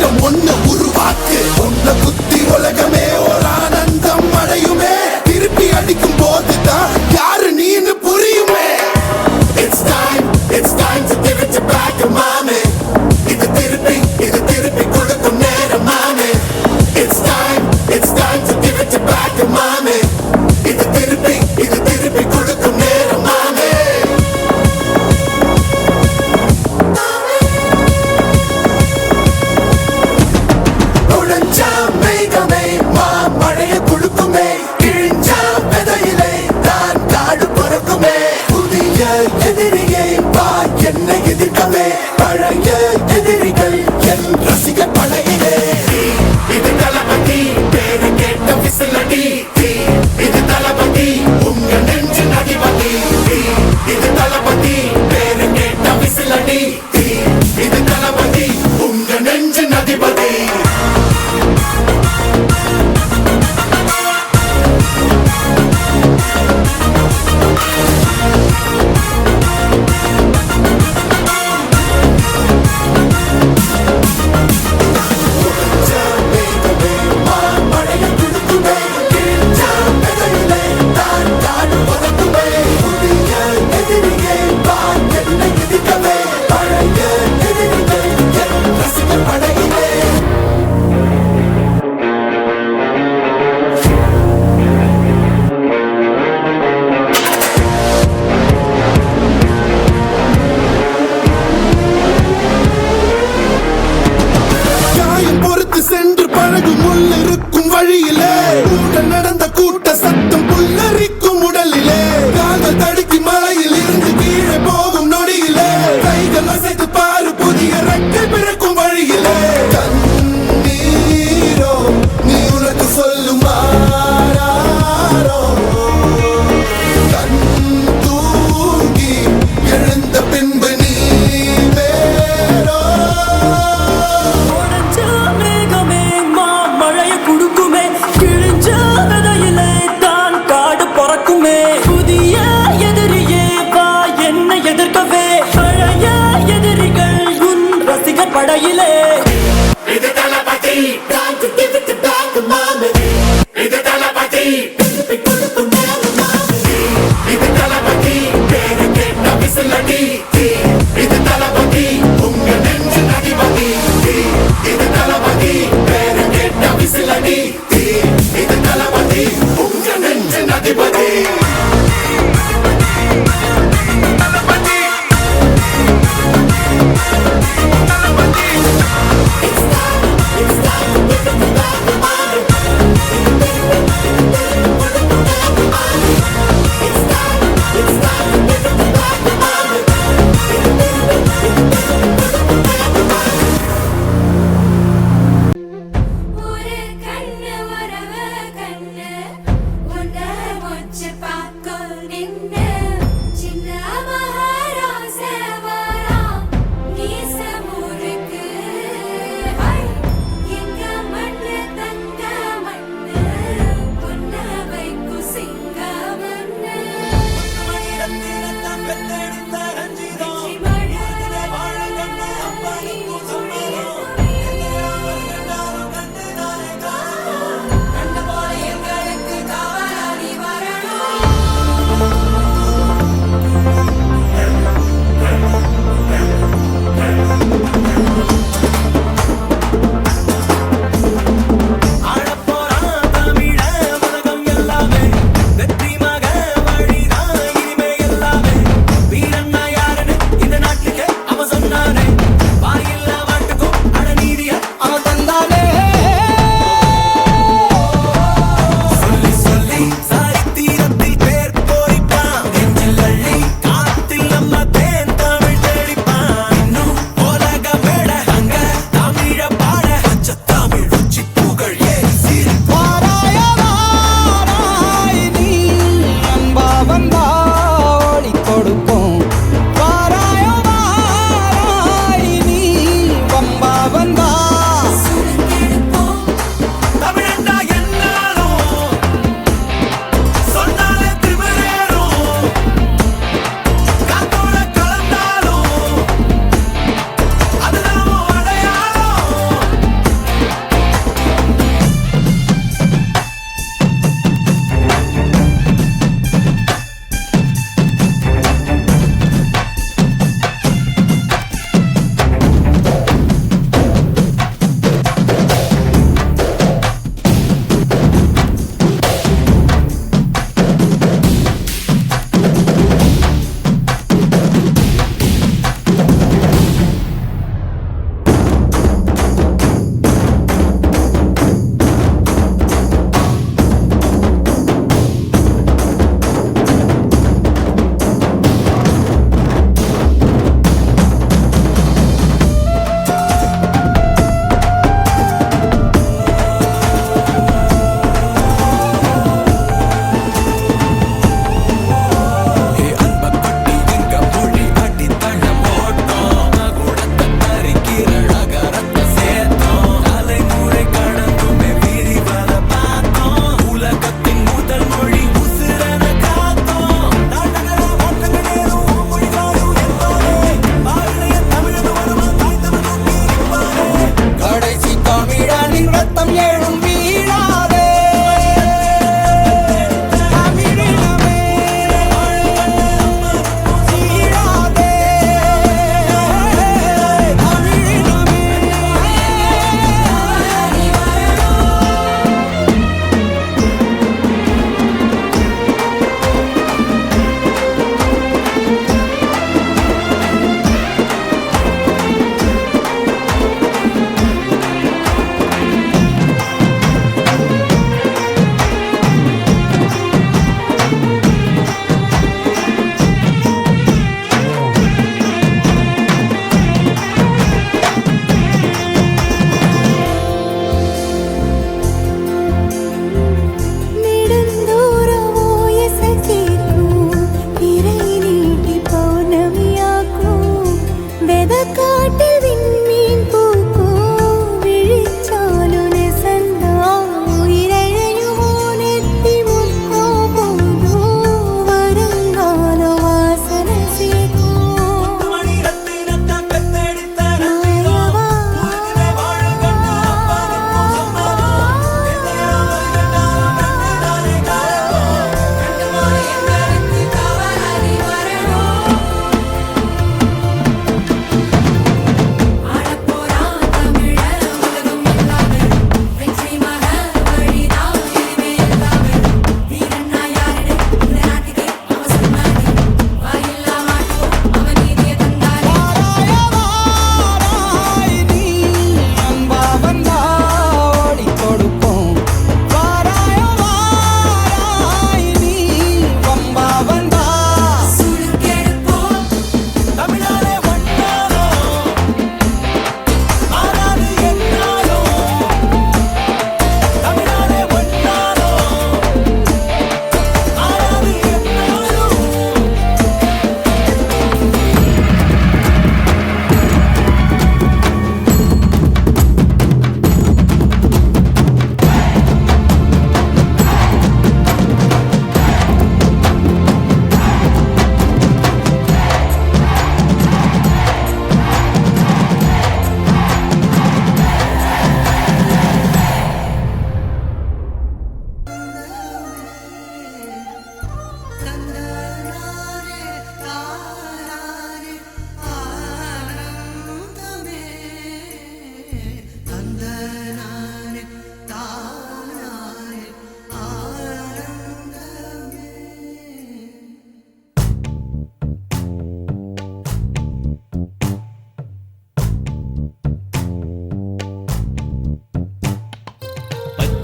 வீரம் ஒண்ணு உருவாக்கு ஒன்ன குத்தி உலகமே ஒரு ஆனந்தம் அடையுமே திருப்பி அடிக்கும் போதுதான் யாரு நீன்னு புரியுமே It's time to give it back to mommy இது திருப்பி கொடுக்கும் நேரம் மாமே It's time to give it back to mommy இது திருப்பி கொடுக்கும் நேரம் மாமே உடஞ்சா மேகமே மழைய குழுக்குமே கிழிஞ்சா விதையிலே தான் காடு பொறுக்குமே புதிய எதிரியை வா என்னை எதிர்க்கவே பழைய எதிரிகள் என் ரசிகர் படையிலே இது தளபதி பேரு கேட்ட விசிலடி இது தளபதி உங்க நெஞ்சின் அதிபதி இது தளபதி பேரு கேட்ட விசிலடி இது தளபதி உங்க நெஞ்சின் அதிபதி சென்று பழகும் முள்ளிருக்கும் வழியிலே கூட நடந்த கூட்ட சத்தம் புல்லரிக்கும் உடலிலே கால்கள் தடுக்கி மலையில் இருந்து கீழே போகும் நொடியிலே கைகள் அசைத்து பாரு புதிய ரெக்கை பிறக்கும் வழியிலே கண்ணீரோ நீ உனக்கு சொல்லுமாறோ கண் தூங்கி எழுந்த பின்பு நீ வேறோ படையிலே இது தளபதி time to give it back to mommy இது தளபதி திருப்பி கொடுக்கும் நேரம் மாமே இது தளபதி பேரு கேட்ட விசிலடி இது தளபதி உங்க நெஞ்சின் அதிபதி இது தளபதி பேரு கேட்ட விசிலடி இது தளபதி உங்க நெஞ்சின் அதிபதி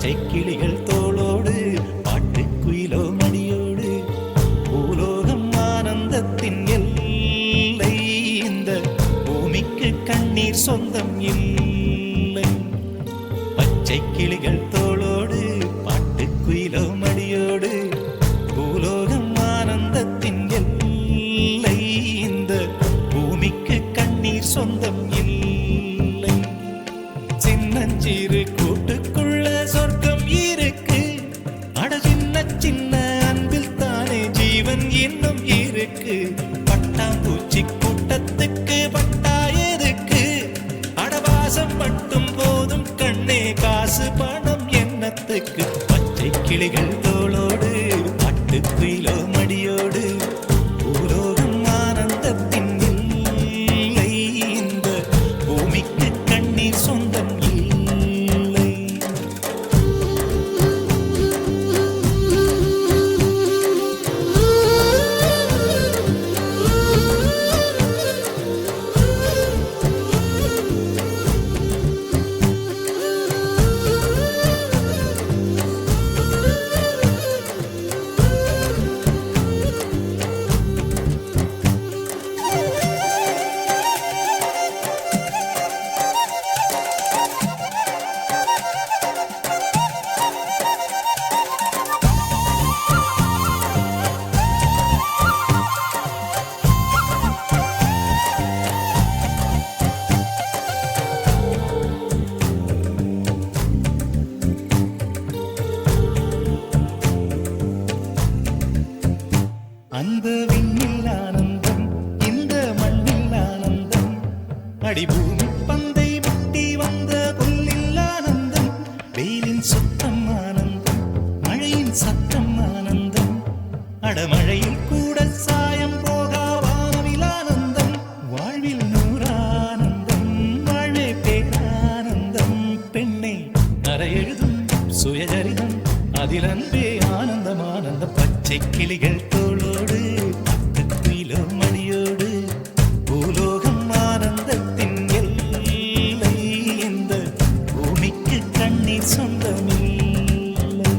பச்சை கிளிகள் தோளோடு பாட்டுக்குயிலோ மடியோடு பூலோகம் ஆனந்தத்தின் எல்லை இந்த பூமிக்கு கண்ணீர் சொந்தம் இல்லை பச்சை கிளிகள் தோளோடு பாட்டுக்குயிலோ மடியோடு பூலோகம் ஆனந்தத்தின் எல்லை இந்த பூமிக்கு கண்ணீர் சொந்தம் இல்லை சின்னஞ்சிறு கூட்டுக்குள்ள சொர்க்கம் இருக்கு அட சின்ன சின்ன அன்பில் தானே ஜீவன் இன்னும் இருக்கு பட்டாம்பூச்சி கூட்டத்துக்கு பட்டா எதுக்கு அடவாசம் மட்டும் போதும் கண்ணே காசு பணம் என்னத்துக்கு பச்சை கிளிகள் தோளோடு பாட்டுக்குயிலோ மடியோடு பூலோகம் ஆனந்தத்தின் இல்லை இந்த பூமிக்கு கண்ணீர் சொந்தம் இல்லை அந்த விண்ணில் ஆனந்தம் இந்த மண்ணில் ஆனந்தம் அடிபூமி பந்தை முட்டி வந்த புல்லில் ஆனந்தம் வெயிலின் சுத்தம் ஆனந்தம் மழையின் சத்தம் ஆனந்தம் அடமழையில் கூட சாயம் போகா வானவில் ஆனந்தம் வாழ்வில் நூறானந்தம் வாழ்வே பேரானந்தம் பெண்ணை அறையெழுதும் சுயசரிதம் அதில் அன்பே ஆனந்தம் ஆனந்தம் பச்சை கிளிகள் தோளோடு பட்டுக்குயிலோ மடியோடு பூலோகம் ஆனந்தத்தின் எல்லை இந்த பூமிக்கு கண்ணீர் சொந்தமில்லை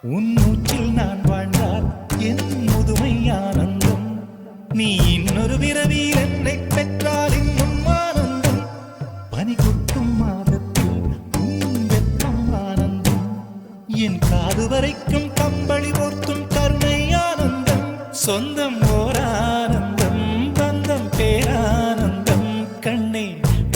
உன் மூச்சில் நான் வாழ்ந்தால் என் முதுமை ஆனந்தம் நீ இன்னொரு பிறவியில் என்னை பெற்றால் இன்னும் ஆனந்தம் பனி கொட்டும் மாதத்தில் உன் வெப்பம் ஆனந்தம் என் காது வரைக்கும் கம்பளி போர்த்தும் கருணை ஆனந்தம் சொந்தம் ஓர் ஆனந்தம் பந்தம் பேரானந்தம் கண்ணே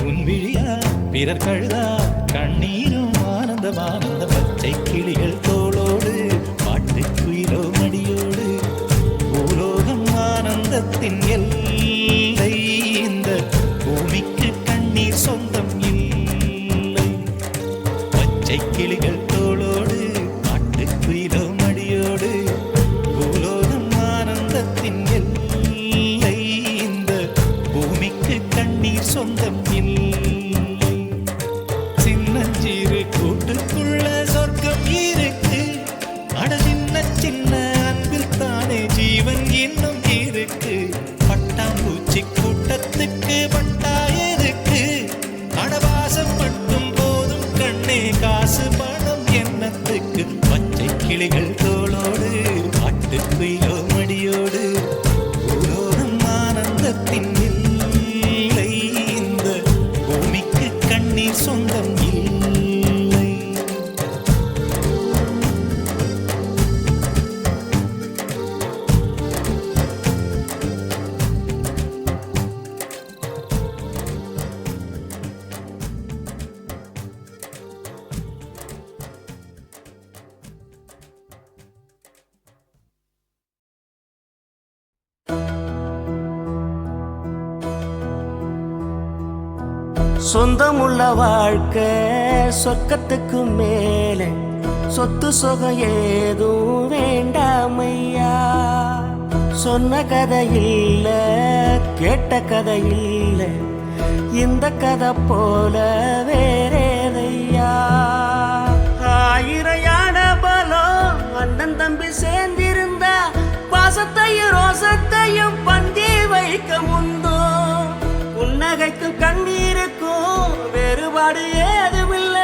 உன் விழியா பிறர் கழுதா கண்ணீரும் ஆனந்தம் ஆனந்த பச்சை கிளிகள் தோளோடு பாட்டுக்குயிலோ மடியோடு பூலோகம் ஆனந்தத்தின் எல்லை இந்த பூமிக்கு கண்ணீர் சொந்தம் இல்லை பச்சை கிளிகள் தோளோடு பாட்டுக்குயிலோ மடியோடு பூலோகம் ஆனந்தத்தின் எல்லை இந்த பூமிக்கு கண்ணீர் சொந்தம் இல்லை சின்னஞ்சிறு கூட்டுக்குள்ள சொர்க்கம் இருக்கு அட சின்ன சின்ன அன்பில் தானே ஜீவன் இன்னும் இருக்கு பட்டாம்பூச்சி கூட்டத்துக்கு பட்டா எதுக்கு அடவாசம் மட்டும் போதும் கண்ணே காசு பணம் என்னத்துக்கு பச்சை கிளிகள் தோளோடு பாட்டுக்குயிலோ மடியோடு பூலோகம் ஆனந்தத்தின் இல்லை இந்த சொந்தமுள்ள வாழ்க்கை சொர்க்கத்துக்கு மேலே சொத்து சுகம் ஏதும் வேண்டாமையா. சொன்ன கதை இல்ல கேட்ட கதை இல்ல இந்த கதை போல வேறேதையா. ஆயிரையான பலம் அண்ணன் தம்பி சேர்ந்திருந்தா பாசத்தையும் ரோசத்தையும் பந்தி வைக்க முந்தோ. புன்னகைக்கும் கண்ணீருக்கும் வேறுபாடு ஏதுமில்ல.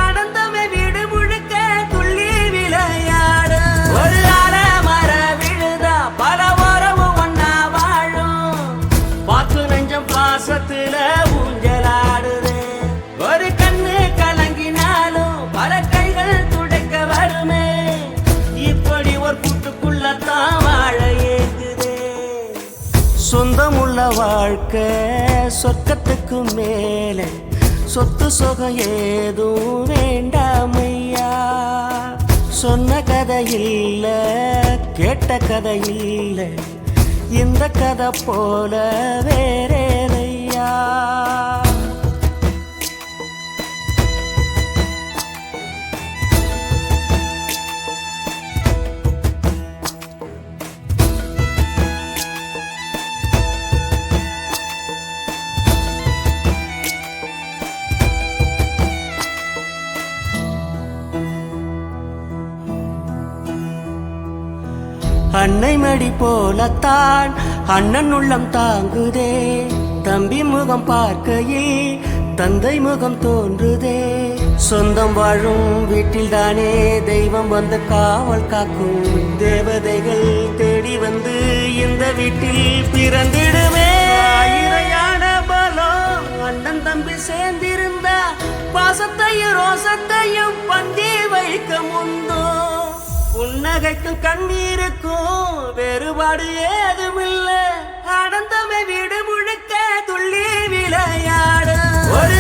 ஆனந்தமே வீடு முழுக்க துள்ளி விளையாடு. ஒரு மர விழுதா பல உறவும் ஒன்னா வாழும். வாக்கு நெஞ்சம் பாசத்துல ஊஞ்சலாடுது. ஒரு கண்ணு கலங்கினாலும் பல கைகள் துடைக்க வருமே. இப்படி ஒரு கூட்டுக்குள்ளத்தான் வாழ ஏங்குது. சொந்தமுள்ள வாழ்க்கை சொர்க்கத்துக்கு மேலே சொத்து சுகம் ஏதும் வேண்டாமையா. சொன்ன கதை இல்ல கேட்ட கதை இல்ல இந்த கதை போல வேறேதையா. அன்னை மடி போலத்தான் அண்ணன் உள்ளம் தாங்குதே. தம்பி முகம் பார்க்கையில் தந்தை முகம் தோன்றுதே. சொந்தம் வாழும் வீட்டில் தானே தெய்வம் வந்து காவல் காக்கும். தேவதைகள் தேடி வந்து இந்த வீட்டில் பிறந்திடுமே. ஆயிரையான பலம் அண்ணன் தம்பி சேர்ந்திருந்தா பாசத்தையும் ரோசத்தையும் பந்தி வைக்க முந்தோ. புன்னகைக்கும் கண்ணீருக்கும் வேறுபாடு ஏதுமில்ல. ஆனந்தமே வீடு முழுக்க துள்ளி விளையாடு. ஒரு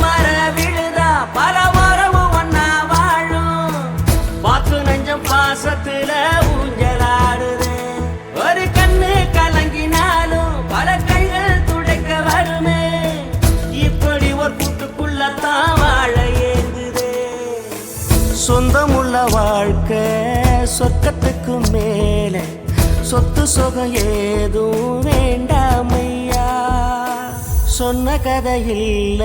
மர விழுதா பல உறவும் ஒன்னா வாழும். வாக்கு நெஞ்சம் பாசத்துல ஊஞ்சலாடுது. ஒரு கண்ணு கலங்கினாலும் பல கைகள் துடைக்க வருமே. இப்படி ஒரு கூட்டுக்குள்ளத்தான் வாழ ஏங்குது. சொந்தமுள்ள வாழ்க்கை சொர்க்கத்துக்கு மேலே சொத்து சுகம் ஏதும் வேண்டாமையா. சொன்ன கதை இல்ல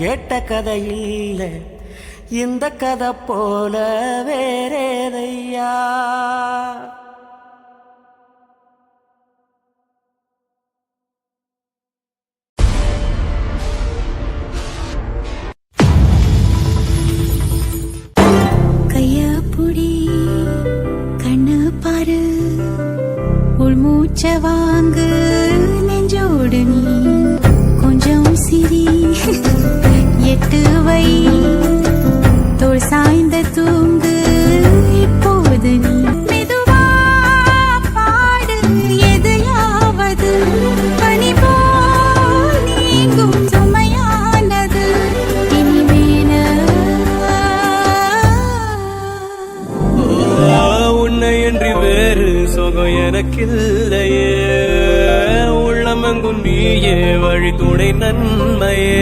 கேட்ட கதை இல்ல இந்த கதை போல வேறேதையா. உள்மூச்ச வாங்கு நெஞ்சோடு நீ கொஞ்சம் சிரி. எட்டு வை தோள் சாய்ந்த தூங்கு இப்போது நீ. மெதுவா பாடு எதையாவது பனி போல் நீங்கும் சுமையானது இனிமேன. உன்னை என்று வேறு சுகம் எனக்கில்லையே. உள்ளமெங்கும் நீயே வழி துணை நன்மையே.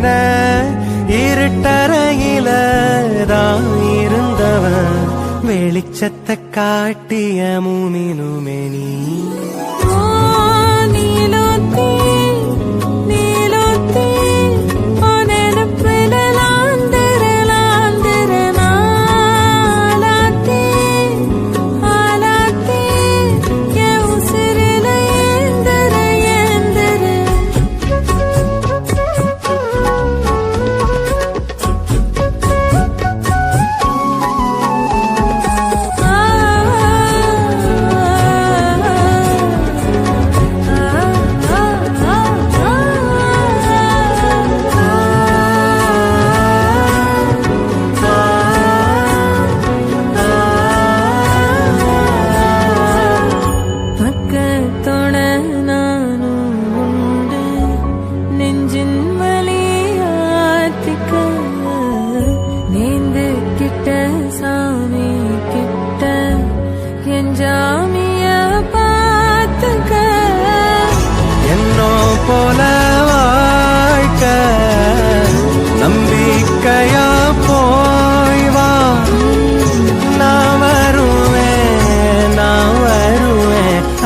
தேடின இருட்டறையில தான் இருந்தவன் வெளிச்சத்தை காட்டிய மூமினுமே நீ போல வாழ்க்க நம்பிக்கையா போய் வா நான் வருவேன்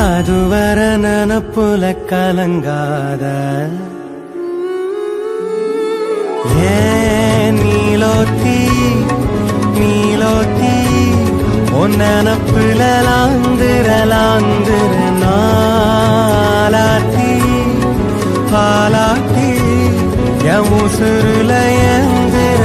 அதுவர நனப்புல கலங்காத ஏன் நீலோத்தி உன் நனப்புல லாந்திர நாளாத்தி பாலாட்டி என் உசுருல எந்திர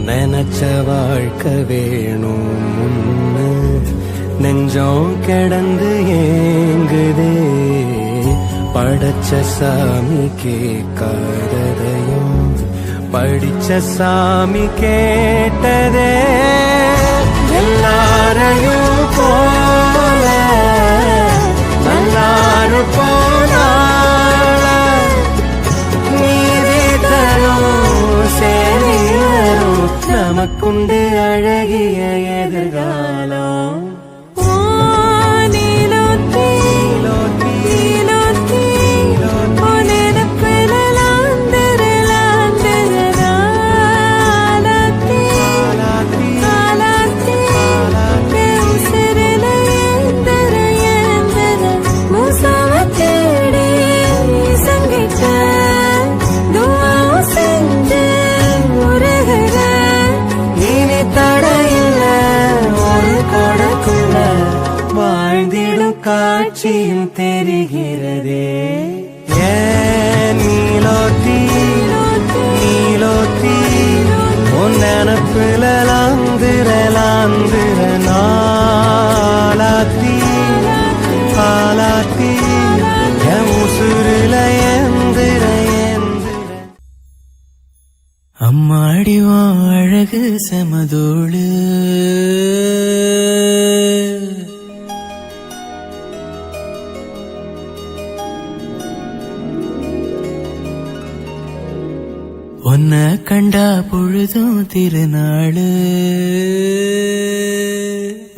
நினைச்ச வாழ்க்கை வேணும் நெஞ்சம் கிடந்து ஏங்குதே படைச்ச சாமி கேட்காததையும் படிச்ச சாமி கேட்டதே எல்லாரையும் போல நல்லாரு போனால நீதி தரும் சரி வரும் நமக்குண்டு அழகிய எதிர்காலம் காட்சியும் தெரிகிறதே ஏன் நீலோத்தி உன் நினப்புல லாந்திர நாளாத்தி பாலாத்தி என் உசுருல எந்திர அம்மாடி அழகு செமதோடு உன்னை கண்டா பொழுதும் திருநாளு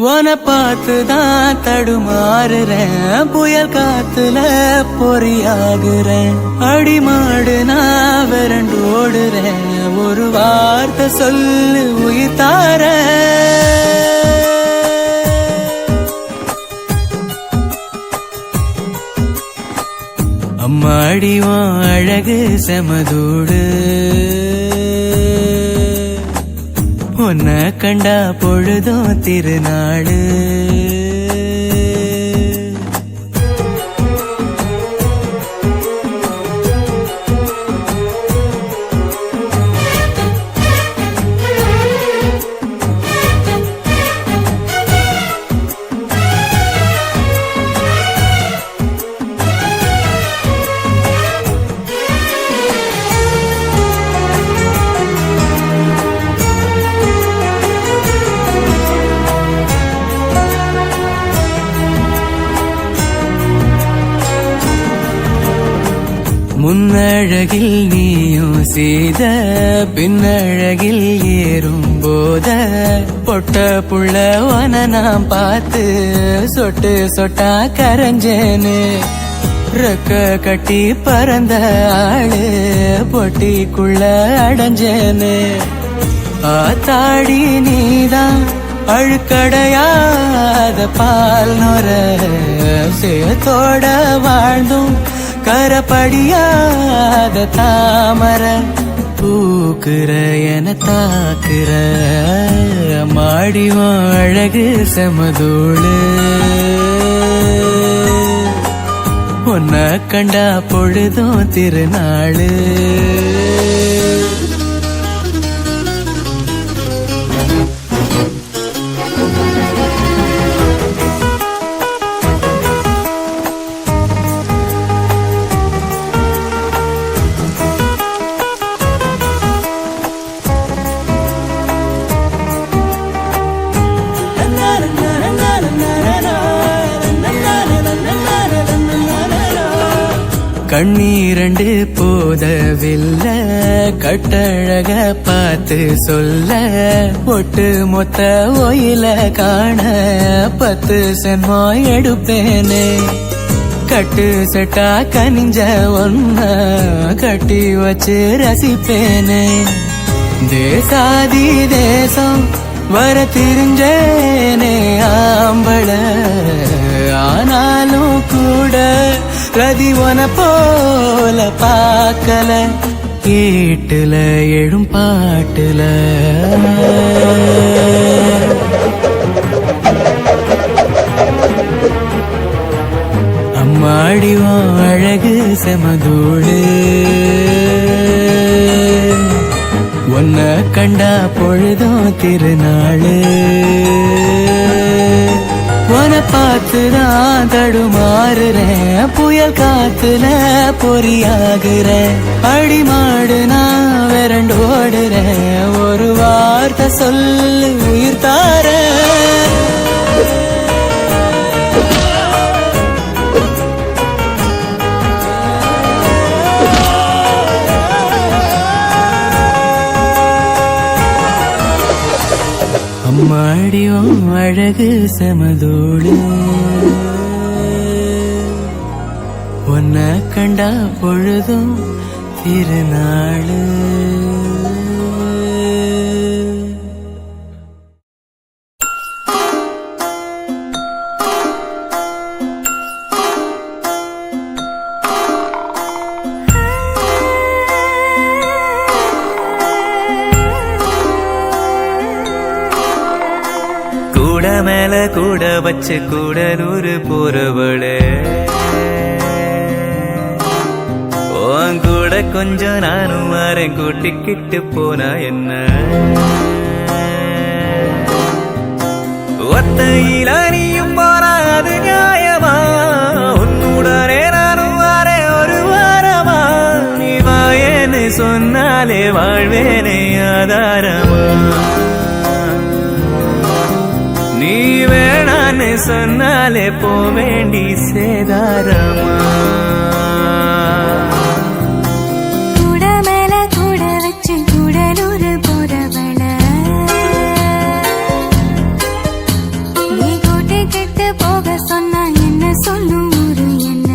உன்னை பார்த்துதான் தடுமாறுறேன் புயல் காத்துல பொறியாகுறேன் அடிமாடு நான் விரண்டோடுறேன் ஒரு வார்த்தை சொல்லு உயிர் தார அம்மாடி அழகு செமதோடு உன்னை கண்டா பொழுதும் திருநாளு முன்னழகில் நீயும் செய்த பின்னழகில் ஏறும் போத பொட்ட புள்ளவன நான் பார்த்து சொட்டு சொட்டா கரைஞ்சேன்னு ரெக்க கட்டி பறந்த ஆளு பொட்டிக்குள்ள அடைஞ்சேன்னு ஆத்தாடி நீதான் அழுக்கடையாத பால் நொர சேத்தோட வாழ்ந்தும் கரப்படியாத தாமர பூக்குற என தாக்குற மாடிவன் அழகு செமதூளு உன்ன கண்டா பொழுதும் திருநாளு கண்ணீரண்டு போதவில்லை கட்டழக பார்த்து சொல்ல ஒட்டு மொத்த ஒயில காண 10 சென்மோ எடுப்பேனே கட்டு செட்டா கனிஞ்ச ஒன்ன கட்டி வச்சு ரசிப்பேனே தேசாதி தேசம் வர திரிஞ்சேனே ஆம்பள ஆனாலும் கூட ரதிவன போல பார்க்கல கேட்டுல எழும் பாட்டுல அம்மாடிவோம் அழகு செமதூளு உன்ன கண்டா பொழுதும் திருநாளு உன பார்த்துதான் தடுமாறுறேன் புயல் காத்துல பொறியாகுறேன் அடிமாடு நான் விரண்டோடுறேன் ஒரு வார்த்தை சொல்லு உயிர் தாரேன் அம்மாடியும் அழகு செமதோடு உன்ன கண்டா பொழுதும் திருநாளு கூட மேல கூட வச்சு கூடலூர் போறவளே உன் கூட கொஞ்சம் நானும் வரேன் கூட்டிக்கிட்டு போனா என்ன ஒத்தையில நீயும் போனா அது நியாயமா உன்னுடனே நானும் வரேன் ஒரு வாரமா நீ வாயேன்னு சொன்னாலே வாழ்வேனே ஆதாரமா நீ வேணான்னு சொன்னாலே போவேண்டி சேதாரமா கூட மேல கூட வச்சு கூடலூர் போறவள நீ கூட்டி கிட்டு போக சொன்னா என்ன சொல்லும் ஊரு என்ன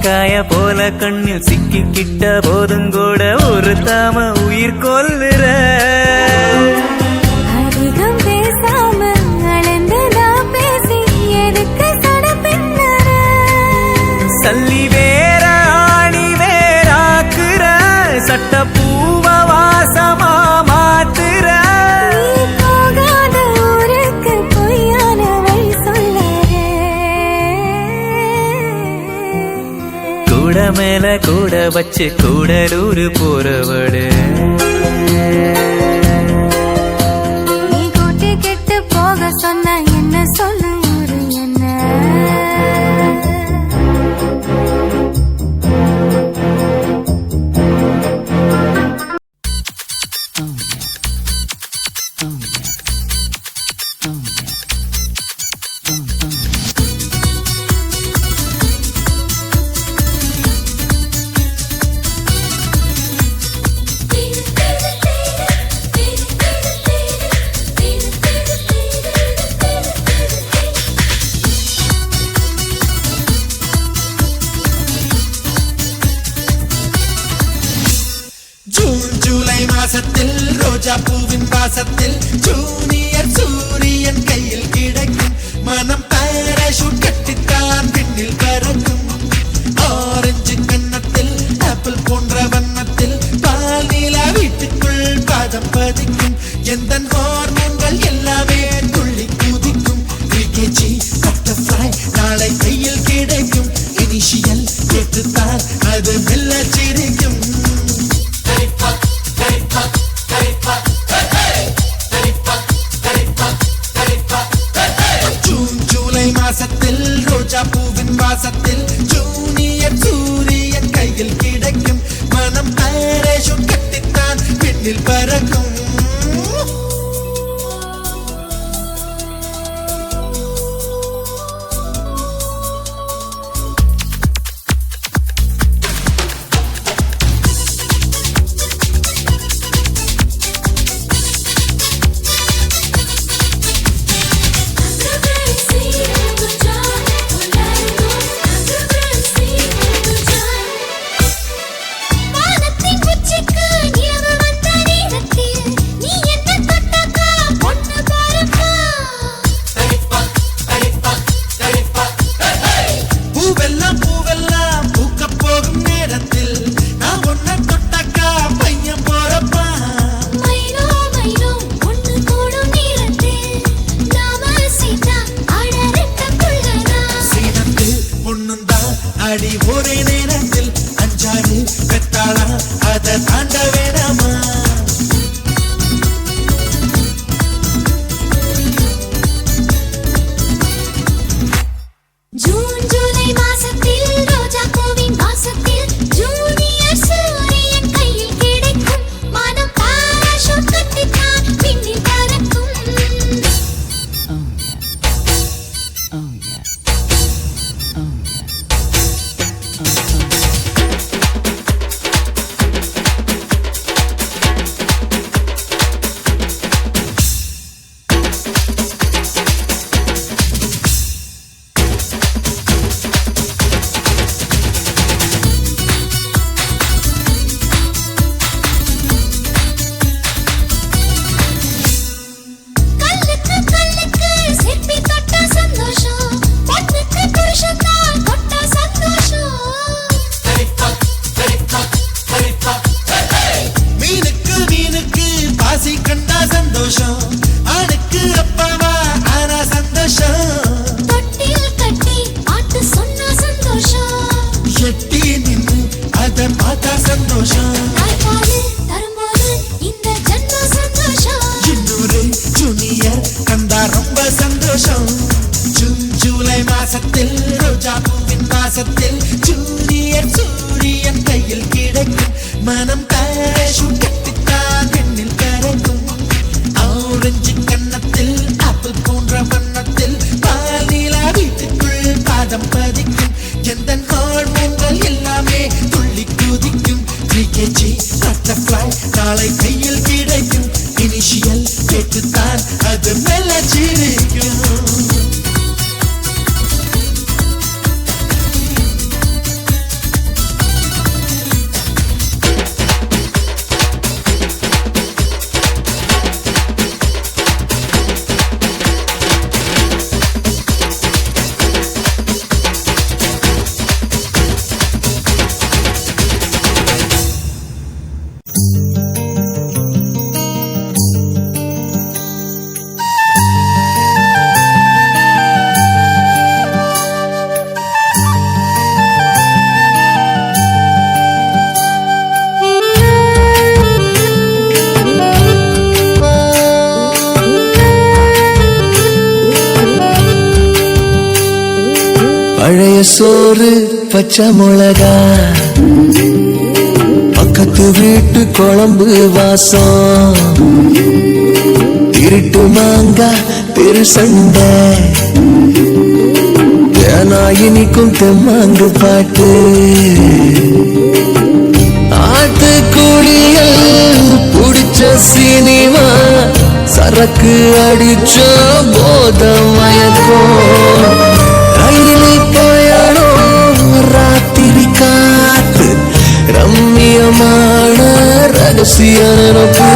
காய போல கண்ணில் சிக்கிக்கிட்ட போதும் கூட ஒரு தாம உயிர் கொல்லுற அதிகம் வானத்த பூவ வாசமா மாத்துற. நீ போகாத ஊருக்கு பொய்யான வழி சொல்லாதே. கூட மேல கூட வச்சு கூடலூர் போறவடு. நீ கூட்டி கெட்டு போக சொன்ன என்ன சொல்லு ஊரு என்ன. ஜூன் ஜூலை மாசத்தில் ரோஜா பூவின் வாசத்தில் ஜூனியர் சூரியன் கையில் கிடைக்கும். மனம் பாராசூட் கட்டித்தான் விண்ணில் பறக்கும். ஆரஞ்சு கன்னத்தில் ஆப்பிள் போன்ற வண்ணத்தில் பால் நீலா வீட்டுக்குள் பாதம் பதிக்கும். எந்த ஹார்மோன்கள் எல்லாமே துள்ளி குதிக்கும். பிகேஜி பட்டர்ஃப்ளை நாளை கையில் கிடைக்கும். இனிஷியல் கேட்டுத்தான் அது மெல்ல சிரிக்கும். ஜூன் ஜூலை மாசத்தில் ரோஜா பூவின் வாசத்தில் ஜூனியர் சூரியன் கையில் கிடைக்கும். மனம் பாராசூட் கட்டித்தான் விண்ணில் பறக்கும். வானத்தின் உச்சிக்கு நிலவு வந்த நேரத்தில் நீ என்ன தொட்டக்கா பொண்ணு பாருப்பா. பூவெல்லாம் பூவெல்லாம் பூக்கப் போகும் நேரத்தில் நான் ஒன்ன தொட்டாக்கா பையன் போறப்பா. மைனோ மைனோ ஒண்ணு கூடும் நேரத்தில் நாம சீதா ஆட ரெட்ட புள்ளனா. சீனத்து பொண்ணுந்தான் அடி ஒரே நேரத்தில் அஞ்சாறு பெத்தாளா அதை தாண்ட வேணாமா. ஜூன் ஜூலை மாசத்தில் ரோஜா பூவின் வாசத்தில் ஜூனியர் சூரியன் கையில் கிடைக்கும். மனம் பாராசூட் கட்டித்தான் விண்ணில் பறக்கும். கல்லுக்கு கல்லுக்கு சிற்பி தொட்ட சந்தோஷம். பொண்ணுக்கு புருஷன் தான் தொட்ட சந்தோஷம். மீனுக்கு மீனுக்கு பாசி கண்டா சந்தோஷம். ஆணுக்கு அப்பாவா ஆனா சந்தோஷம். தொட்டில் கட்டி பாட்டு சொன்னா சந்தோஷம். எட்டி நின்று அதை பார்த்தா சந்தோஷம். தாய்ப்பாலு தரும்போது இந்த ஜன்ம சந்தோஷம். இன்னொரு ஜூனியர் கண்டா ரொம்ப சந்தோஷம். ஜூன் ஜூலை மாசத்தில் ரோஜா பூவின் வாசத்தில் ஜூனியர் சூரியன் கையில் கிடைக்கும். மனம் பாராசூட் கட்டித்தான் விண்ணில் பறக்கும். ஆரஞ்சு கன்னத்தில் ஆப்பிள் போன்ற வண்ணத்தில் பால் நீலா வீட்டுக்குள் பாதம் பதிக்கும். எந்த ஹார்மோன்கள் எல்லாமே துள்ளி குதிக்கும். பிகேஜி பட்டர்ஃப்ளை நாளை கையில் கிடைக்கும். இனிஷியல் கேட்டுத்தான் அது மெல்ல சிரிக்கும். பழைய சோறு பச்சை மிளகா பக்கத்து வீட்டு குழம்பு வாசம் திருட்டு மாங்கா தெரு சண்டை ஏனா இனிக்கும் தெம்மாங்கு பாட்டு ஆட்டுக்குடியில் புடிச்ச சினிமா சரக்கு அடிச்ச போத மயக்கம் ரயிலில் பயணம் ராத்திரி காத்து ரம்மியமான ரகசிய நினைப்பு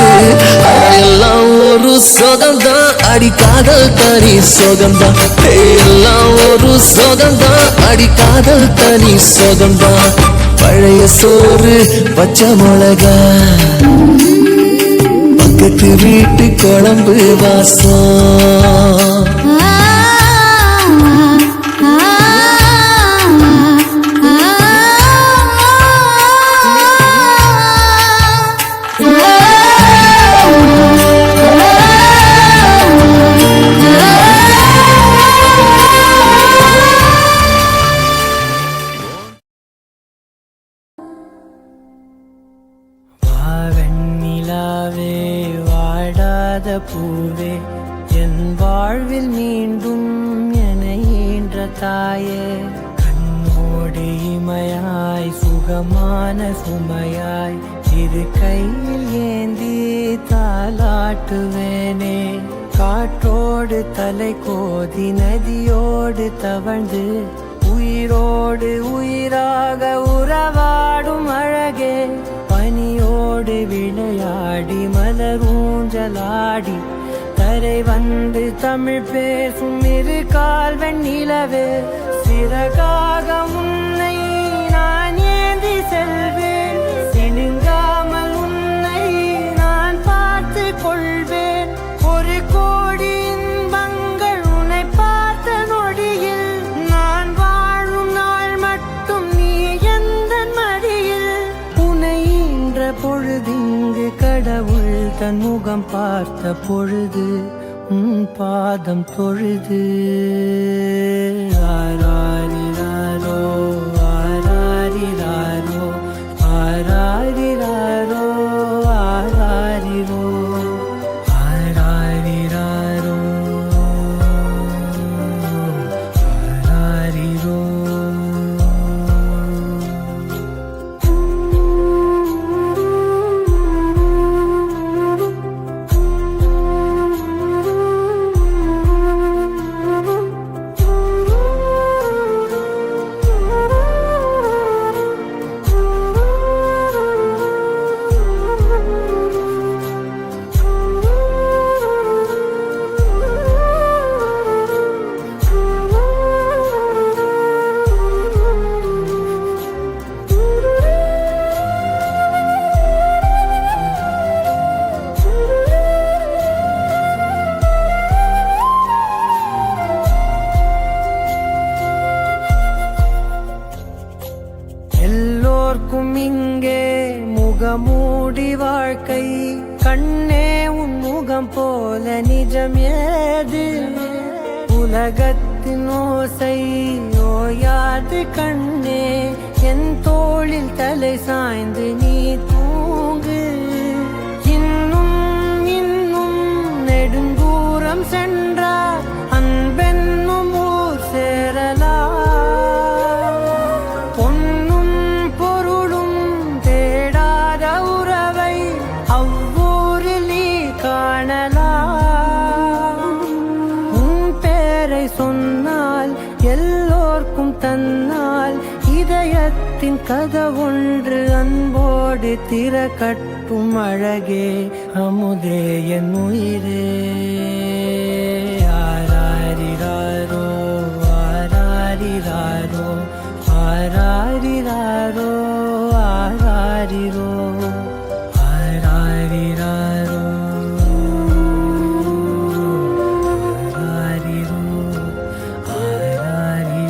எல்லாம் ஒரு சொகந்தான் அடிக்காதல் தனி சொகந்தான் எல்லாம் ஒரு சொகந்தான் அடிக்காதல் தனி சொகந்தான் பழைய சோறு பச்சை மிளகா பக்கத்து வீட்டு குழம்பு வாசம் வெண்ணிலாவே வாடாத பூவே என் வாழ்வில் மீண்டும் என ஈன்ற தாயே கண்ணோடு இமையாய் சுகமான சுமையாய் இரு கையில் ஏந்தி தாலாட்டுவேனே காற்றோடு தலை கோதி நதியோடு தவழ்ந்து உயிரோடு உயிராக உறவாடும் அழகே பனியோடு விளையாடி மலரூஞ்சலாடி கரை வந்து தமிழ் பேசும் இரு கால் வெண்ணிலவே சிறகாக உன்னை நான் ஏந்தி செல்வேன் சினுங்காமல் உன்னை நான் பார்த்து கொள்வேன் ஒரு கோடி இன்பங்கள் உன்னை பார்த்த நொடியில் நான் வாழும் நாள் மட்டும் நீ எந்த மடியில் உன்னை ஈன்ற பொழுதிங்கு கடவுள் தன் முகம் பார்த்த பொழுது உன் பாதம் தொழுது ஆராரிராரோ ஆராரிராரோ ஆராரிராரோ ஆராரிரோ ஆராரிராரோ ஆராரிரோ எல்லோர்க்கும் இங்கே முகமூடி வாழ்க்கை கண்ணே உன் முகம் போல நிஜம் ஏது உலகத்தின் ஓசை ஓயாது கண்ணே என் தோளில் தலை சாய்ந்து நீ தூங்கு இன்னும் இன்னும் நெடுந்தூரம் சென்றார் அன்பென்னும் ஊர் சேரலாம் பொன்னும் பொருளும் தேடாத உறவை அவ்வூரில் நீ காணலாம் உன் பேரை சொன்னால் எல்லோர்க்கும் தன்னால் இதயத்தின் கதவொன்று அன்போடு திறக்கட்டும் அழகே அமுதே என் உயிரே ஆராரிராரோ ஆராரிராரோ ஆராரிராரோ ஆராரிரோ ஆராரிராரோ ஆராரிரோ ஆராரி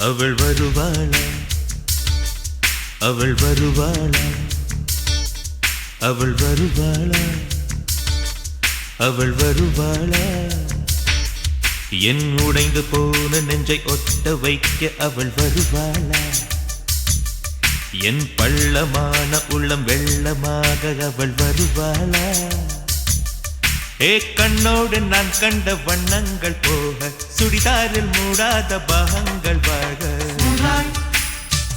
அவள் வருவாளா அவள் வருவாளா அவள் வருவாளா அவள் வருவாளா என் உடைந்து போன நெஞ்சை ஒட்ட வைக்க அவள் வருவாளா என் பள்ளமான உள்ளம் வெள்ளமாக அவள் வருவாளா ஏ கண்ணோடு நான் கண்ட வண்ணங்கள் போக சுடிதாரில் மூடாத பாகங்கள் வாழ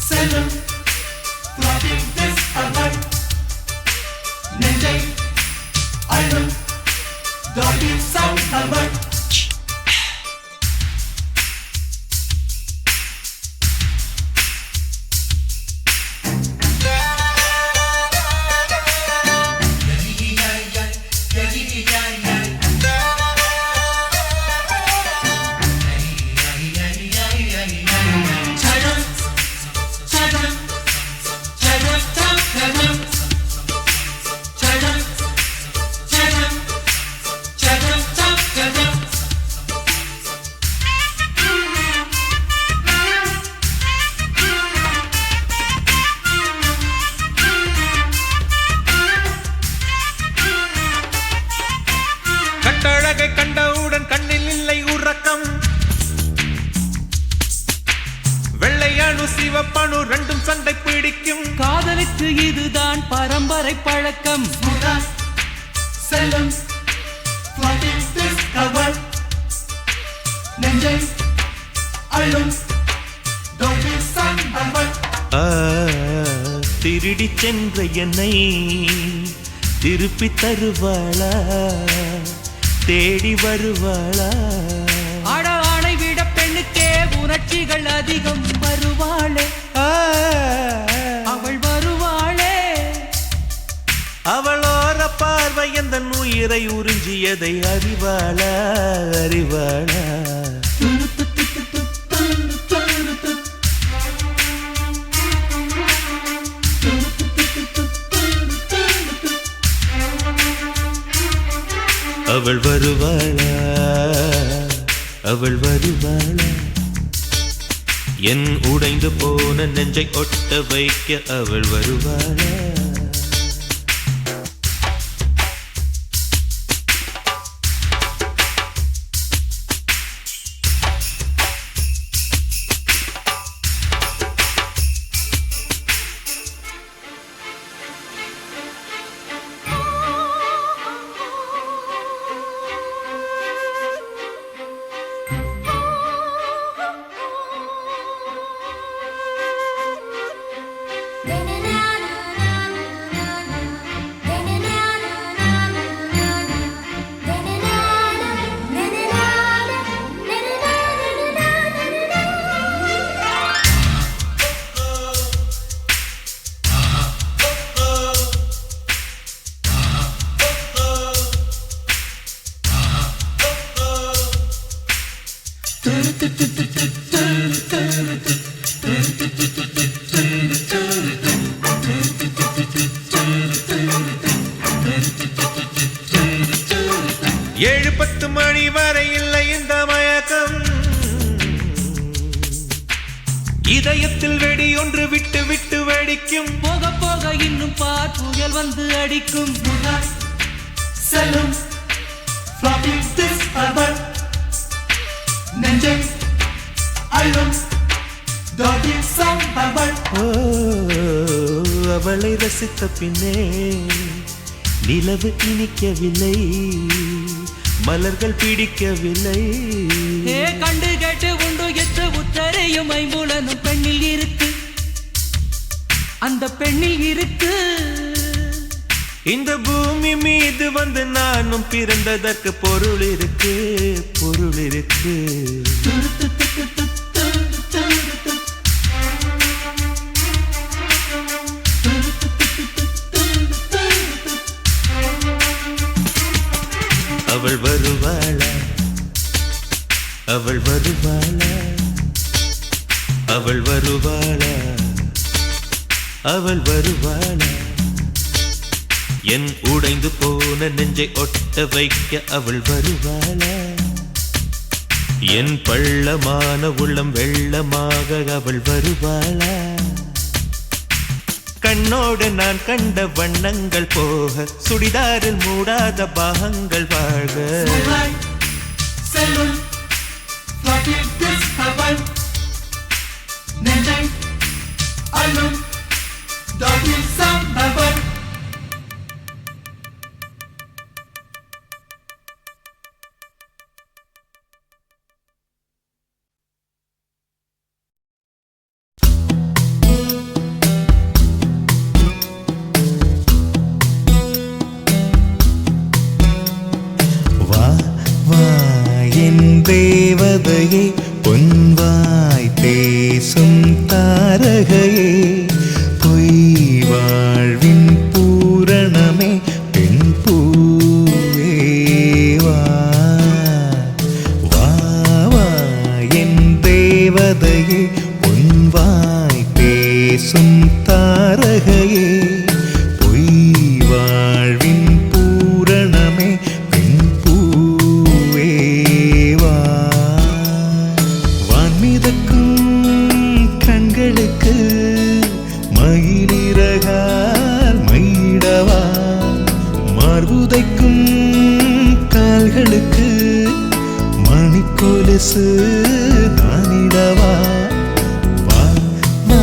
செல்லும் அவள் நெஞ்சை அழும் டாடி சவுண்ட் அவள் கட்டழகை கண்டவுடன் கண்ணில் இல்லை உறக்கம் வெள்ளையணு சிவப்பணு ரெண்டும் சண்டை பிடிக்கும் காதலுக்கு இதுதான் பரம்பரை பழக்கம் செல்லும் அவள் நெஞ்சை அழும் டாடி சவுண்ட் அவள் திருடி சென்ற என்னை திருப்பி தருவாளா தேடி வருவாளா அட ஆணை விட பெண்ணுக்கே உணர்ச்சிகள் அதிகம் வருவாளே அவள் வருவாளே அவளோர பார்வை எந்த உயிரை உறிஞ்சியதை அறிவாளா அறிவாளா அவள் வருவாளா அவள் வருவாளா என் உடைந்து போன நெஞ்சை ஒட்ட வைக்க அவள் வருவாளா ஏழு 10 மணி வரை இல்லை இந்த மயக்கம் இதயத்தில் வெடி ஒன்று விட்டு விட்டு வெடிக்கும் போக போக இன்னும் பார் புயல் வந்து அடிக்கும் செல்லும் அவள் நெஞ்சை அழும் டாடி சவுண்ட் அவள் அவளை ரசித்த பின்னே நிலவு இனிக்கவில்லை மலர்கள் பிடிக்கவில்லை ஏ கண்டு கேட்டு உண்டு எட்டு உத்தரையும் ஐம்புலனும் பெண்ணில் இருக்கு அந்த பெண்ணில் இருக்கு இந்த பூமி மீது வந்து நானும் பிறந்ததற்கு பொருள் இருக்கு பொருள் இருக்கு அவள் வருவாளா அவள் வருவாளா அவள் வருவாளா அவள் வருவாளா என் உடைந்து போன நெஞ்சை ஒட்ட வைக்க அவள் வருவாளா? என் பள்ளமான உள்ளம் வெள்ளமாக அவள் வருவாளா? கண்ணோடு நான் கண்ட வண்ணங்கள் போக சுடிதாரில் மூடாத பாகங்கள் வாழ்க. தேவதையே பொன்வாய் பேசும் தாரகையே பொய் வாழ்வின் பூரணமே பெண் பூவேவா வா வா என் தேவதையே பொன்வாய் பேசும் தாரகையே பொய் வாழ்வின் பூரணமே பெண் பூவேவா கண்களுக்கு மயிலிறகால் மயிடவா மார்புதைக்கும் கால்களுக்கு மணிக்கொலுசு தானிடவா வா வா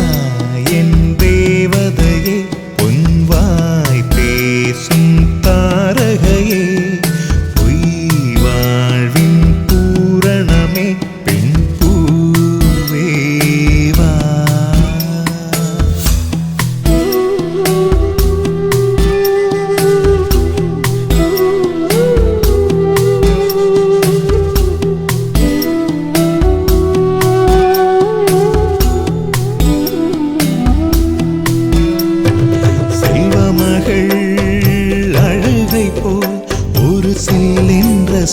என் தேவதையே பொன்வாய் பேசும் தாரகையே பொய் வாழ்வின் பூரணமே பெண் பூவேவா.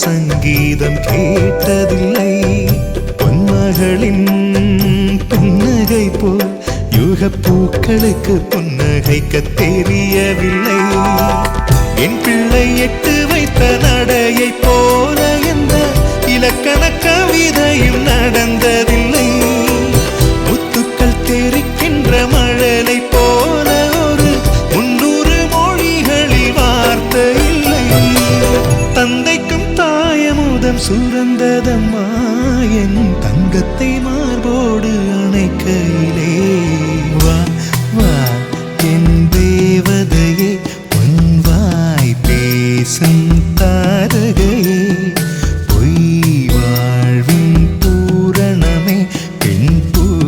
சங்கீதம் கேட்டதில்லை பொன்மகளின் புன்னகை போல் யுகப்பூக்களுக்கு புன்னகைக்க தெரியவில்லை. என் பிள்ளை எட்டு வைத்த நடையை போல எந்த இலக்கண கவிதையும் நடந்ததில்லை. முத்துக்கள் தெரிக்கின்ற மழலை போல ஒரு 300 மொழிகளில் வார்த்தை இல்லை. தந்தைக்கும் தாயமுதம் சுரந்ததம்மா என் தங்கத்தை மார்போடு அணைக்கையிலே. வா வா என் தேவதையே பொன்வாய் பேசும் தாரகையே பொய் வாழ்வின் பூரணமே பெண் பூவேவா.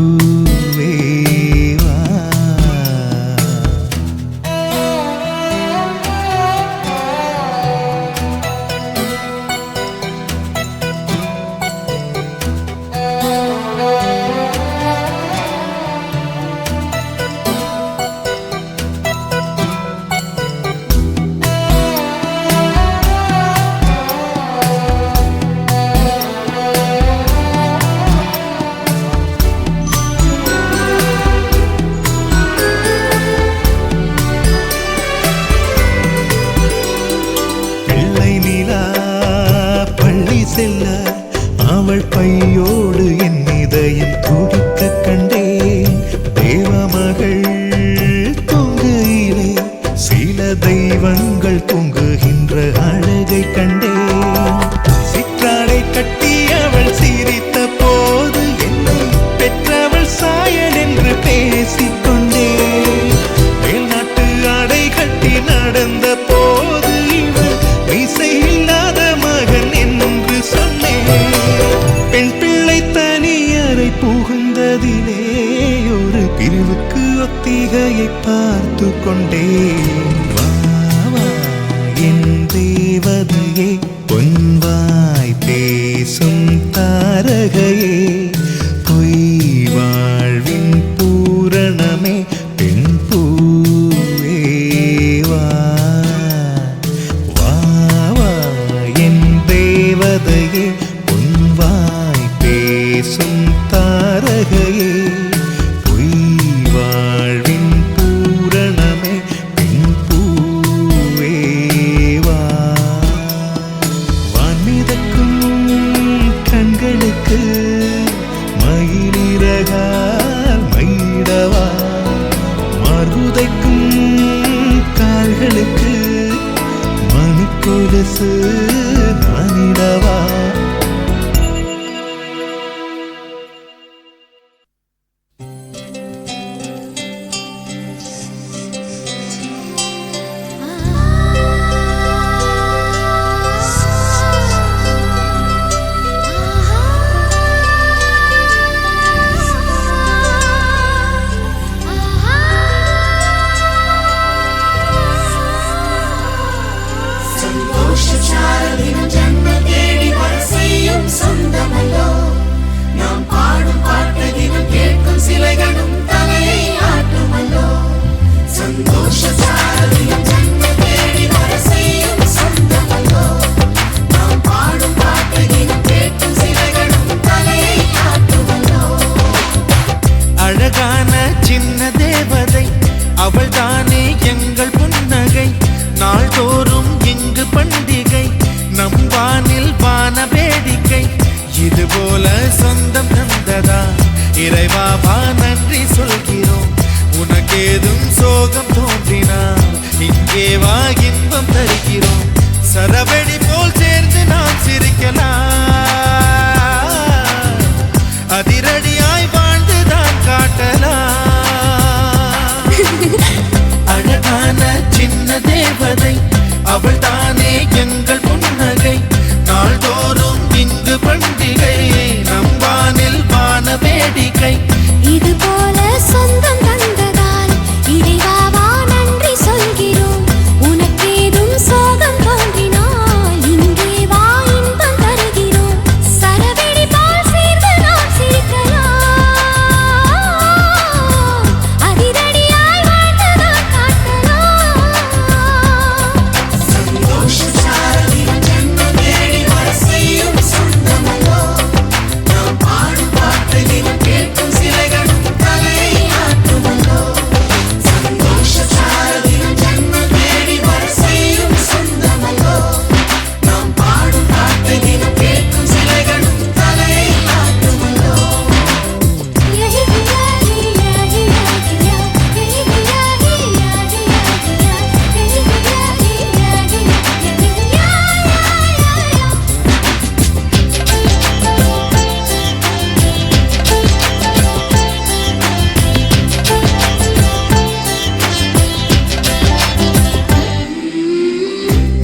செல்ல அவள் பையோடு என் இதயம் துடிக்க கண்டேன். தேவமகள் தூங்குயிலே சில தெய்வங்கள் தூங்குகின்ற அழகை கண்டேன். சிற்றாடை கட்டி அவள் சிரித்த போது என்னை பெற்றவள் சாயல் என்று பேசிக்கொண்டேன். மேல்நாட்டு ஆடை கட்டி நடந்த போது இவள் மீசை இல்லாத மகன் என்று சொன்னேன். பெண் பிள்ளை தனியறை புகுந்ததிலே ஒரு பிரிவுக்கு ஒத்திகையை பார்த்து கொண்டேன். வா வா என் தேவதையே பொன்வாய் பேசும் தாரகையே பொய் வாழ்வின் பூரணமே பெண் பூவேவா. வா வா என் தேவதையே பொன்வாய் பேசும் தாரகையே பொய் வாழ்வின் பூரணமே பெண் பூவேவா. கொலுசு நானிடவா அழகான சின்ன தேவதை அவள்தானே எங்கள் புன்னகை நாள்தோறும் இங்கு பண்டிகை நம் வானில் வான வேடிக்கை இதுபோல சொந்தம் தந்ததா இறைவாவா நன்றி சொல்கிறோம் உனக்கேதும் சோகம் தோன்றினால் இங்கே வா இன்பம் தருகிறோம் சரவெடி போல் சேர்ந்து நாம் சிரிக்கலாம் அதிரடியாய் வாழ்ந்துதான் காட்டலாம் அழகான சின்ன தேவதை அவள் தானே எங்கள் புன்னகை நாள்தோறும் இங்கு பண்டிகை நம் வானில் வான வேடிக்கை இது போல சொந்தம் தந்ததால் இறைவாவா நன்றி சொல்கிறோம் உனக்கேதும் சோகம் தோன்றினால் இங்கே வா இன்பம் தருகிறோம் சரவெடி போல் சேர்ந்து நாம் சிரிக்கலாம் அதிரடியாய் வாழ்ந்துதான் காட்டலாம்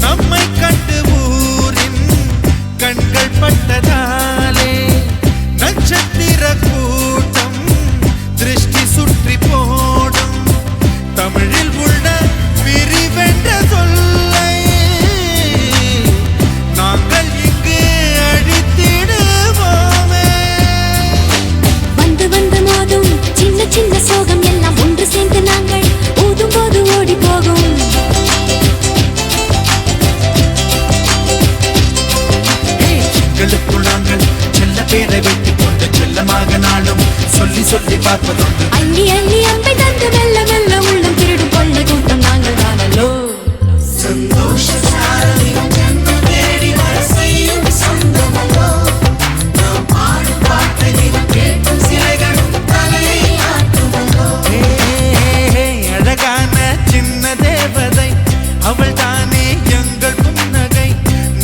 நம்மை கண்டு ஊரின் கண்கள் பட்டதாலே நட்சத்திர கூட்டம் திருஷ்டி சுற்றி போடும் தமிழில் உள்ள பிரிவென்ற சொல்லை நாங்கள் இங்கு அழித்திடுவோமே வந்து வந்து மோதும் சின்ன சின்ன சோகம் எல்லாம் ஒன்று சேர்ந்து நாங்கள் ஊதும் போது ஓடி போகும் எங்களுக்குள் நாங்கள் செல்ல பேரை வைத்துக் கொண்டு செல்லமாக நாளும் சொல்லி சொல்லி பார்ப்பதுண்டு அள்ளி அள்ளி அம்பை தந்து மெல்ல மெல்ல உள்ளம் திருடும் கொள்ளை கூட்டம் நாங்கள் தானல்லோ அழகான சின்ன தேவதை அவள் தானே எங்கள் புன்னகை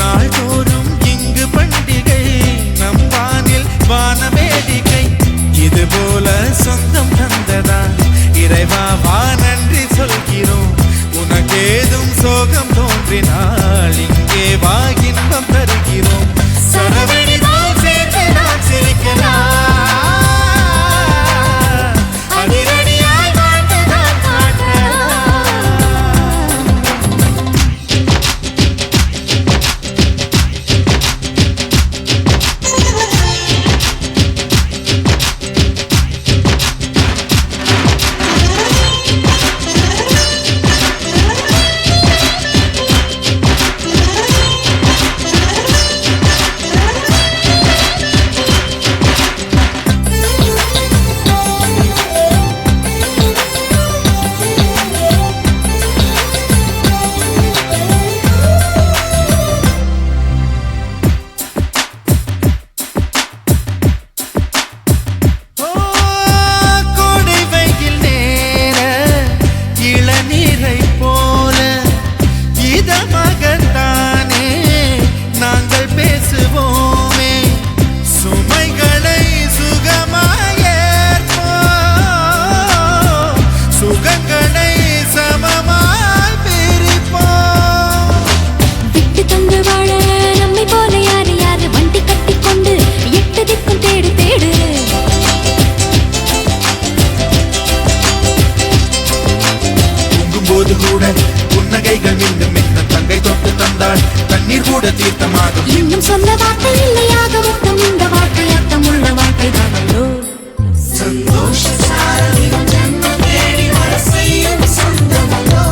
நாள்தோறும் இங்கு பண்டிகை நம் வானில் வான வேடிக்கை இது போல சொந்தம் தந்ததா இறைவா வா நன்றி சொல்கிறோம் உனக்கேதும் சோகம் தோன்றினால் இங்கே வா இன்பம் தருகிறோம் சரவெடி போல் சேர்ந்து நாம் சிரிக்கலாம் அதிரடியாய் வாழ்ந்துதான் காட்டலாம் இதமாகத்தானே கூட தீர்த்தமாகும். இன்னும் சொல்ல வார்த்தை இல்லையாக முத்தம் இந்த வார்த்தை அர்த்தம் உள்ள வார்த்தை தானோ. சந்தோஷ சாரலில் ஜன்மம் தேடி வர செய்யும் சொந்தமல்லோ.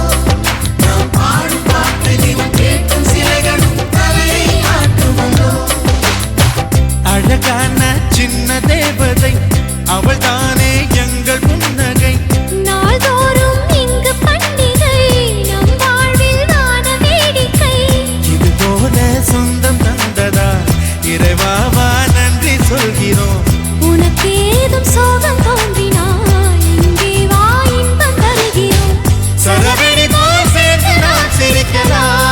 நாம் பாடும் பாட்டுகளும் கேட்கும் சிலைகளும் தலையை ஆட்டுமல்லோ. அழகான சின்ன தேவதை அவள் தானே எங்கள் புன்னகை. நாள்தோறும் இங்கு பண்டிகை நம் வாழ்வில் வான வேடிக்கை. இது போல சொந்தம் தந்ததா இறைவாவா நன்றி சொல்கிறோம். உனக்கேதும் சோகம் தோன்றினால் இங்கே வா இன்பம் தருகிறோம். சரவெடி போல் சேர்ந்து நாம் சிரிக்கலாம்.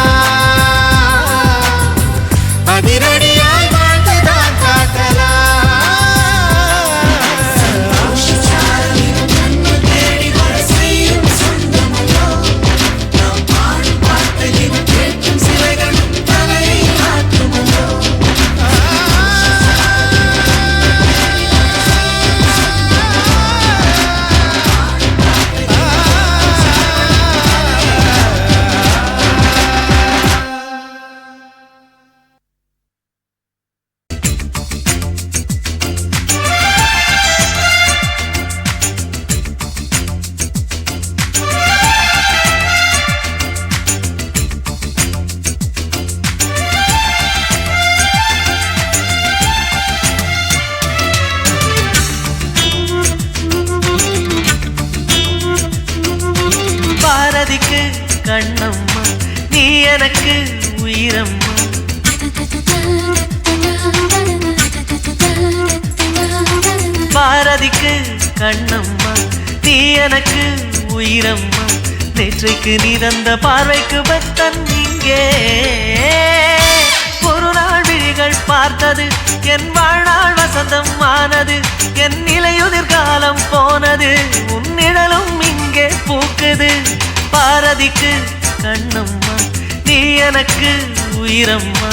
அதிரடியாய் வாழ்ந்துதான் காட்டலாம். சந்தோஷ சாரலில் ஜன்மம் தேடி வர செய்யும் சொந்தமல்லோ. நாம் பாடும் பாட்டுகளும் கேட்கும் சிலைகளும் தலையை ஆட்டுமல்லோ. பாரதிக்கு கண்ணம்மா நீ எனக்கு உயிரம்மா. பாரதிக்கு கண்ணம்மா நீ எனக்கு உயிரம்மா. நேற்றைக்கு நீ தந்த பார்வைக்கு பக்தன் இங்கே. ஒரு நாள் விழிகள் பார்த்தது என் வாழ்நாள் வசந்தம் ஆனது. என் நிலையுதிர் காலம் போனது உன் நிழலும் இங்கே பூக்குது. பாரதிக்கு கண்ணம்மா நீ எனக்கு உயிரம்மா.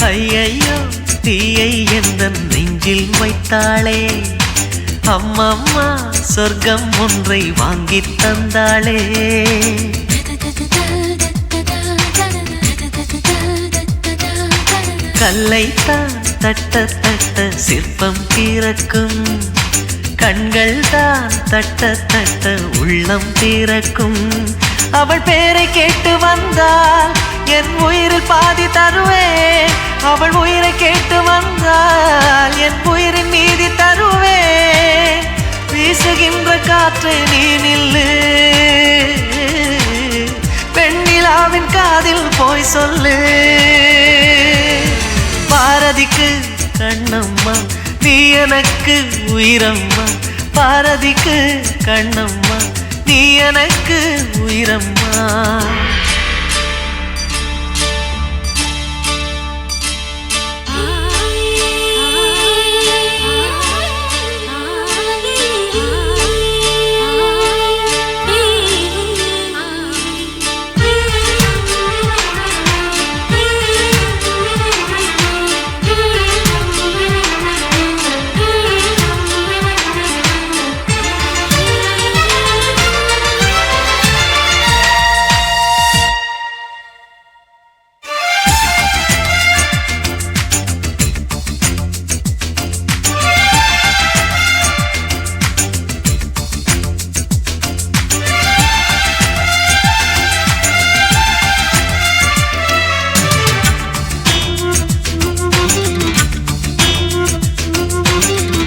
ஐயையோ தீயை எந்த நெஞ்சில் வைத்தாளே. அம்மம்மா சொர்க்கம் ஒன்றை வாங்கி தந்தாளே. கல்லைத்தான் தட்ட தட்ட சிற்பம் திறக்கும். கண்கள் தான் தட்ட தட்ட உள்ளம் திறக்கும். அவள் பேரை கேட்டு வந்தால் என் உயிரில் பாதி தருவேன். அவள் உயிரை கேட்டு வந்தால் என் உயிரின் மீதி தருவேன். வீசுகின்ற காற்றை நீ நில்லு, பெண்ணிலாவின் காதில் போய் சொல்லு. பாரதிக்கு கண்ணம்மா நீ எனக்கு உயிரம்மா. பாரதிக்கு கண்ணம்மா நீ எனக்கு உயிரம்மா.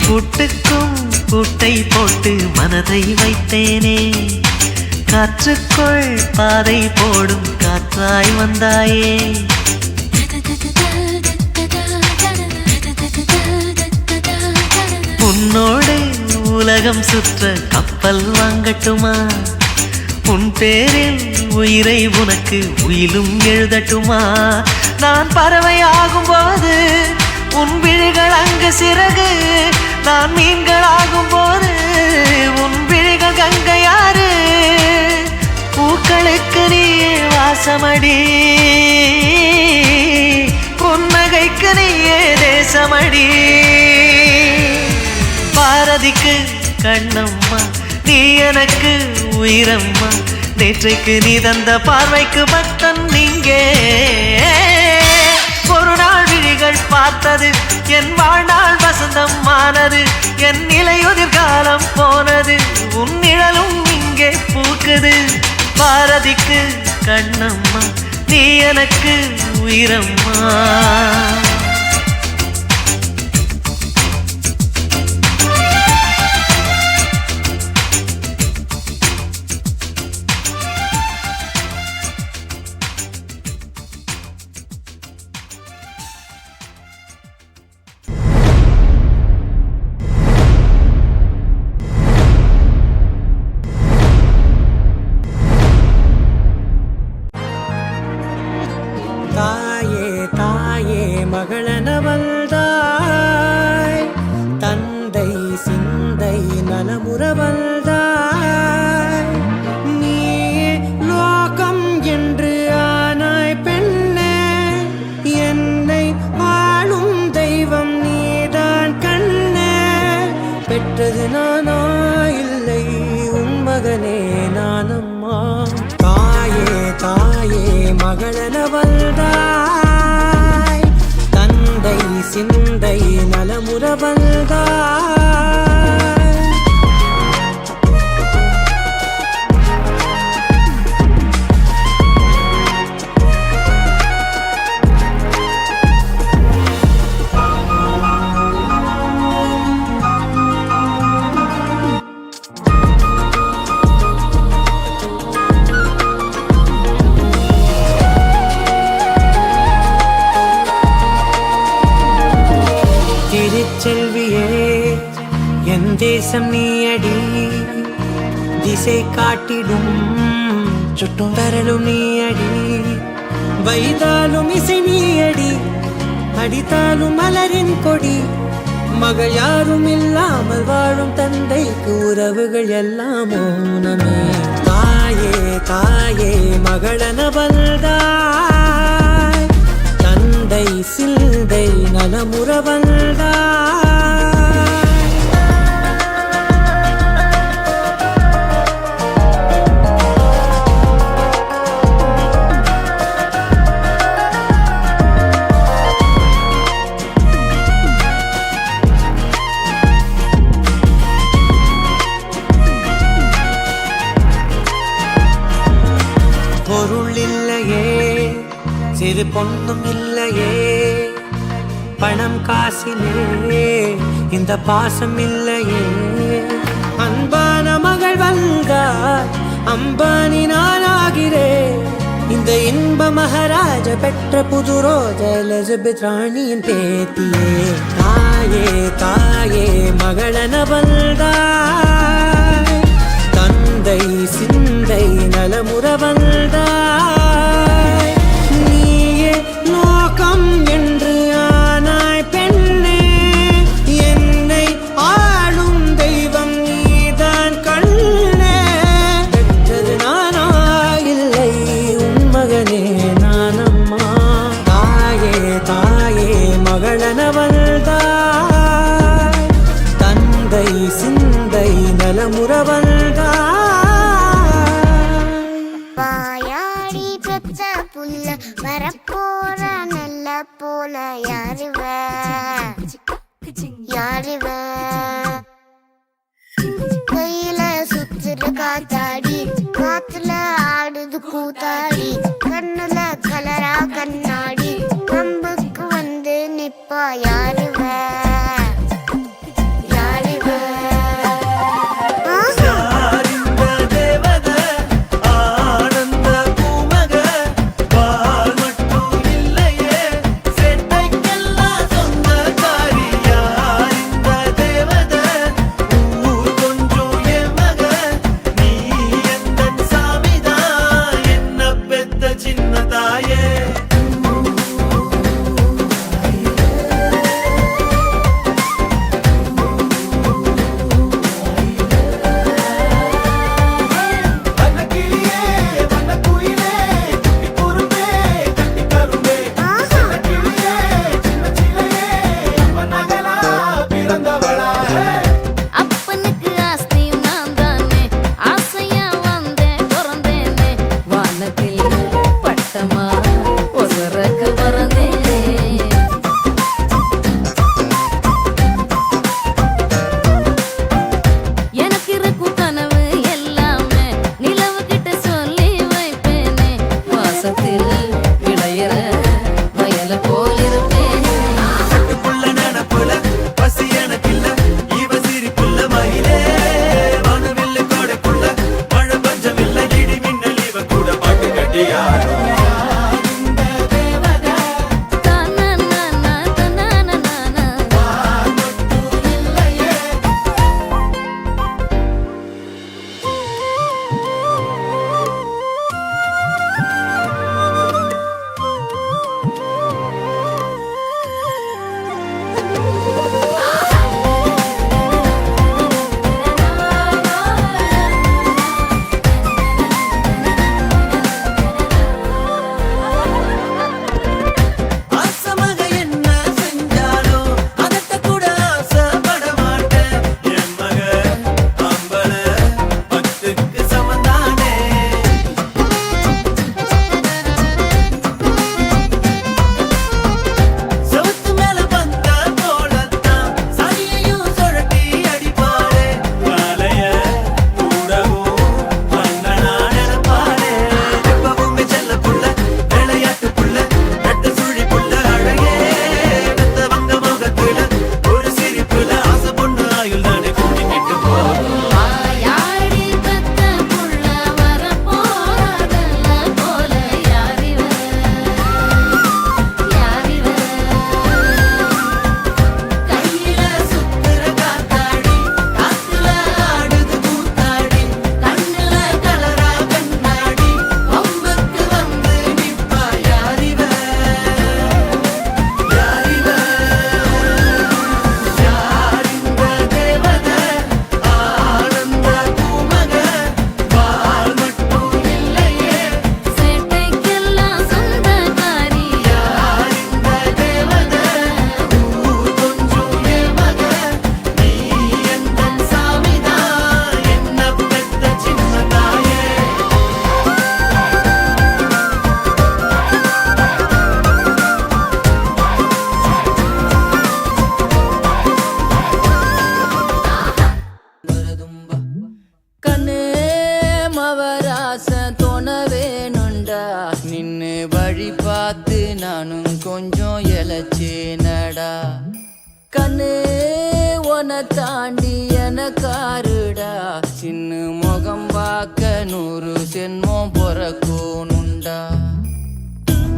பூட்டுக்கும் பூட்டை போட்டு மனதை வைத்தேனே. காற்றுக்குள் பாதை போடும் காற்றாய் வந்தாயே. உன்னோடு உலகம் சுற்ற கப்பல் வாங்கட்டுமா? உன் பேரில் உயிரை உனக்கு உயிலும் எழுதட்டுமா? நான் பறவை ஆகும் போது உன் விழிகள் அங்கு சிறகு, நான் மீன்கள் ஆகும் போது உன் விழிகள் கங்கையாறு. பூக்களுக்கு நீயே வாசமடி, புன்னகைக்கு நீயே தேசமடி. பாரதிக்கு கண்ணம்மா, நீ எனக்கு உயிரம்மா. நேற்றைக்கு நீ தந்த பார்வைக்கு பக்தன் நீங்கே. ஒரு நாள் விழிகள் பார்த்தது என் வாழ்நாள் வசந்தம் ஆனது. என் நிலையுதிர் காலம் போனது, உன் நிழலும் இங்கே பூக்குது. பாரதிக்கு கண்ணம்மா, நீ எனக்கு உயிரம்மா. தாயே தாயே மகளனவள்தாய், தந்தை சிந்தை நலமுறவள்தாய். நீயே லோகம் என்று ஆனாய் பெண்ணே, என்னை ஆளும் தெய்வம் நீதான் கண்ணே. பெற்றது நானா இல்லை உன் மகனே நானம்மா. தாயே தாயே மகளனவள்தாய், தந்தை சிந்தை நலமுறவள்தாய். திருச்செல்வியே என் தேசம் நீயடி, திசை காட்டிடும் சுட்டும் வரலும் நீயடி. வைதாலும் இசை நீயடி, அடித்தாலும் மலரின் கொடி. மகள் யாரும் இல்லாமல் வாழும் தந்தைக்கு உறவுகள் எல்லாம் மௌனமே. தாயே தாயே மகளனவள்தாய், தந்தை சிந்தை நலமுறவள்தாய். பொருள் இல்லையே, சிறு பொண்ணும் இல்லையே, பணம் காசிலே இந்த பாசம் இல்லையே. அன்பான மகள் வந்தார், அம்பானி நானாகிறேன். இந்த இன்ப மகாராஜ பெற்ற புது ரோஜ எலிசபெத் ராணியின் பேத்தியே. தாயே தாயே மகளனவள்தாய், தந்தை சிந்தை நலமுறவள்தாய். நீயே லோகம் என்று ஆனாய் பெண்ணே, என்னை ஆளும் தெய்வம் நீதான் கண்ணே. பெற்றது நானா இல்லை உன் மகனே நானம்மா. தாயே தாயே மகளனவள்தாய், தந்தை சிந்தை நலமுறவள்தாய். வாயாடி பெற்ற புல்ல வரப்போற நல்ல போல யாருவ யாருவ. கையில சுத்துற காத்தாடி, காத்துல ஆடுது கூத்தாடி. கண்ணுல கலரா கண்ணாடி, கம்புக்கு வந்து நிப்பா யாருவ யாருவ. கொஞ்சம் இழைச்சேனடா கண்ணு உன தாண்டி எனக்காருடா சின்ன முகம் பார்க்க 100 சென்மம் பொறக்கணுண்டா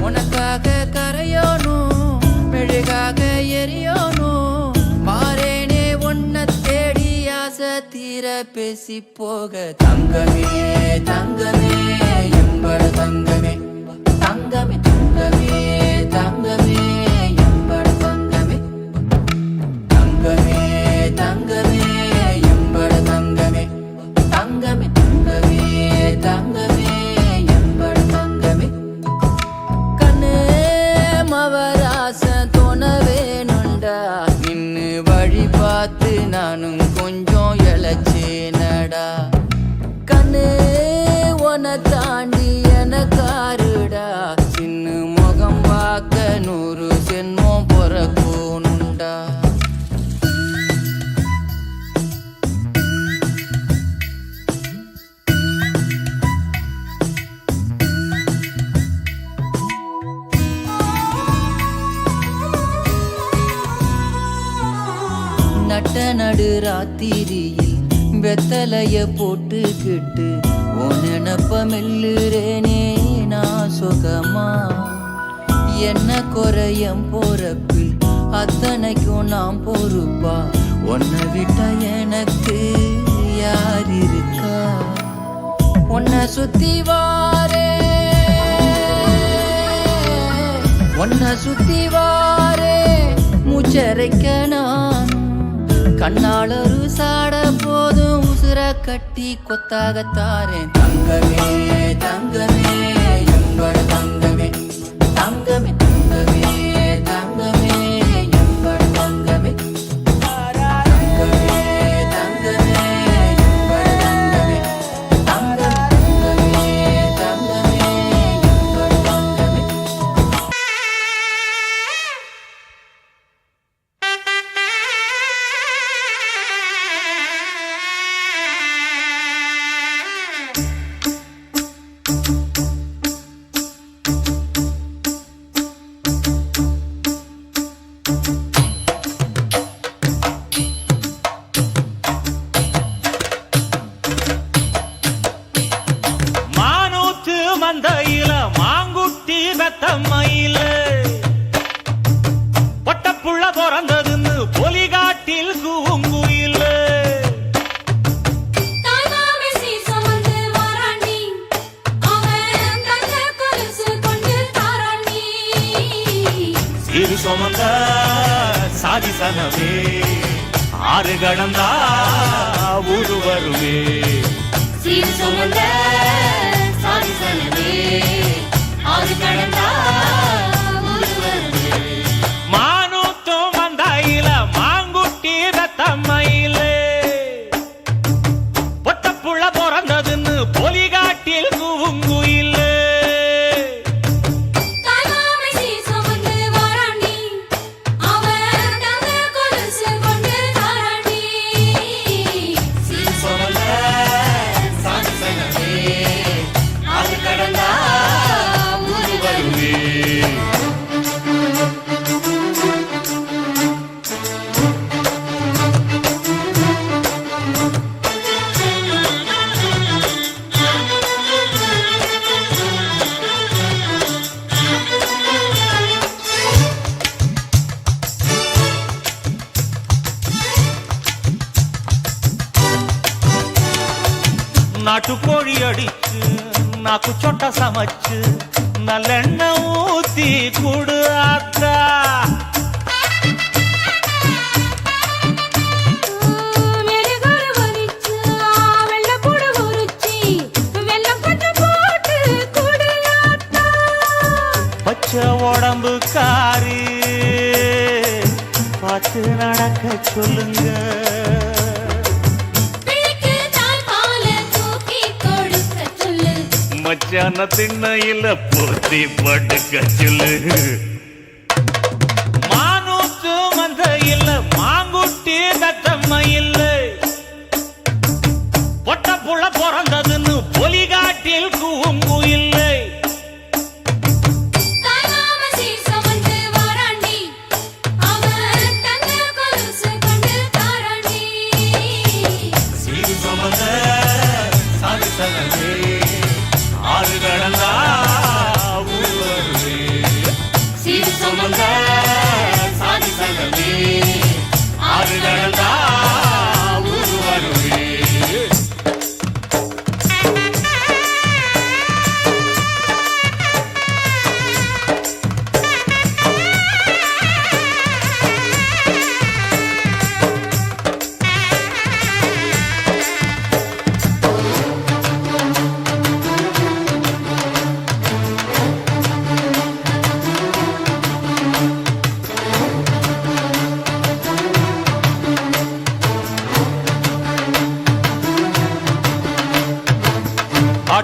உனக்காக கரையோனும் மெழுகாக எரியோனும் மாறேனே உன்னை தேடி ஆசை தீர பேசி போக தங்கமே தங்கமே எம்பட தங்கமே தங்கமே தங்கமே தங்கமே எம்பட தங்கமே தங்கமே தங்கமே எம்பட தங்கமே தங்கமே தங்கமே தங்கமே எம்பட தங்கமே கண்ணே மவராச தோண வேணுண்டா நின்னு வழி பார்த்து நானும் கொஞ்சம் இழைச்சேனடா கண்ணே உன தாண்டி எனக்காருடா சின்ன முகம் பார்க்க 100 சென்மம் பொறக்கணுண்டா நட்ட நடு ராத்திரியில் வெத்தலைய போட்டுக்கிட்டு உன் நினப்ப மெல்லுறேனே நான் சுகமா என்ன குறையம் போறப்பில் அத்தனைக்கும் நான் பொறுப்பா உன்னை விட்ட எனக்கு யார் இருக்கா உன்னை சுத்தி வாரே மூச்சரைக்க நான் கண்ணாளரு சாட போதும் உசுர கட்டி கொத்தாகத்தாரேன் தங்கமே தங்கமே எம்பட தங்கமே தங்கமே தங்கமே தங்கமே எம்பட தங்கமே தங்கமே தங்கமே எம்பட தங்கமே தங்கமே தங்கமே எம்பட தங்கமே மானூத்து மந்தையில மாங்குட்டி வெத்தம்மையில பொட்டப்புள்ள பிறந்ததுன்னு பொலிகாட்டில் கூங்குயில தாய்மாமே சீசமந்து வாராண்டி அவன் தங்க கொலுசு கொண்டு தாராண்டி சிறு சுமந்த சாதி சனவே ஆறு கடந்தா ஊரு வருவே சீர் சுமந்த சாதி சனவே ஆறு கடந்தா ஊரு வருவே மானூத்து மந்தையில மாங்குட்டி வெத்தம்மையில பொட்டப்புள்ள பிறந்ததுன்னு பொலிகாட்டில் கூங்குயில தாய்மாமே சீசமந்து வாராண்டி அவன் தங்க கொலுசு கொண்டு தாராண்டி சீர் சுமந்த சாதி சனவே ஆறு கடந்தா ஊரு வருவே நாட்டுக்கோழி அடிச்சு நாக்கு சொட்ட சமைச்சு நல்லெண்ணெய் ஊத்தி குடு ஆத்தா மெழுகுல வரிச்சு வெள்ளப்பூடு உரிச்சி வெல்லம் கொஞ்சம் போட்டு குடியாத்தா பச்சை உடம்பு காரி பார்த்து நடக்க சொல்லுங்க பிள்ளைக்கு தாய்ப்பால தூக்கி கொடுக்க சொல்லு மச்சான திண்ணையில போத்தி படுக்க சொல்லு மானூத்து மந்தையில மாங்குட்டி தத்தம்மையில பொட்டப்புள்ள பிறந்ததுன்னு பொலிகாட்டில் கூங்குயில்லை தாய்மாமே சீசமந்து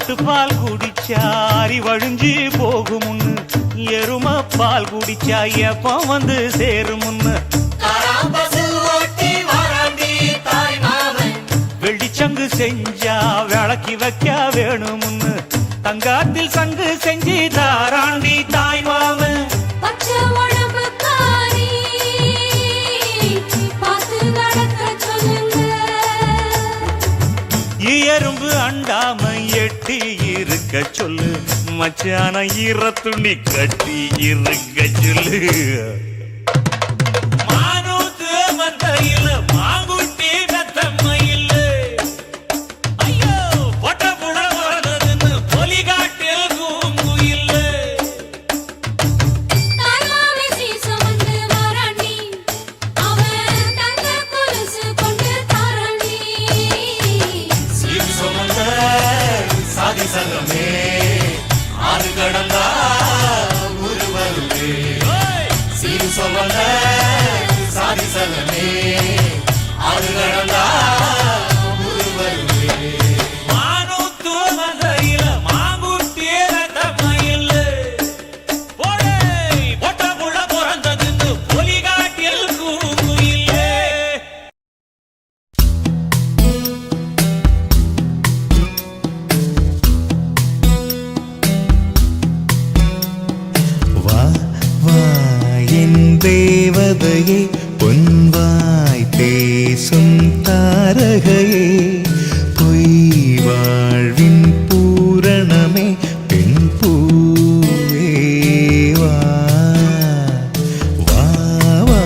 ஆட்டுப்பால் குடிச்சாரி வழிஞ்சி போகும் முன்னு எரும பால் குடிச்சா எப்ப வந்து சேரும் முன்னு வெள்ளிச்சங்கு செஞ்சா விளக்கி வைக்க வேணும் முன்னு தங்காத்தில் சங்கு செஞ்சு தாராண்டி தாய் மாமன் பச்சை உடம்புக்காரி, பார்த்து நடக்க சொல்லுங்க. எறும்பு அண்டாம எட்டி இருக்க சொல்லு மச்சான ஈரத்துணி கட்டி இருக்க சொல்லு மானூத்து மந்தையில மாங்குட்டி மெத்தம்மையில் ஐயோ பொட்ட புட வரதுன்னு பொலிகாட்டில் கூங்குயில் தாய்மாமே சீசமந்து வாராண்டி, அவன் தங்க கொலுசு கொண்டு தாராண்டி. சீர் சுமந்த சாதி சங்கமே ஆறு கடந்தா ஊரு வருவே சீர் சுமந்த சாதி சங்கமே ஆறு கடந்தா ஊரு வருவே மானூத்து மந்தையில மாங்குட்டி மெத்தம்மையில் போடே பொட்ட புள்ள பிறந்ததுன்னு பொலிகாட்டில் கூங்குயிலே வா வா என் தேவதையே பொன்வாய் பேசும் தாரகையே பொய் வாழ்வின் பூரணமே பெண் பூவே வா வா வா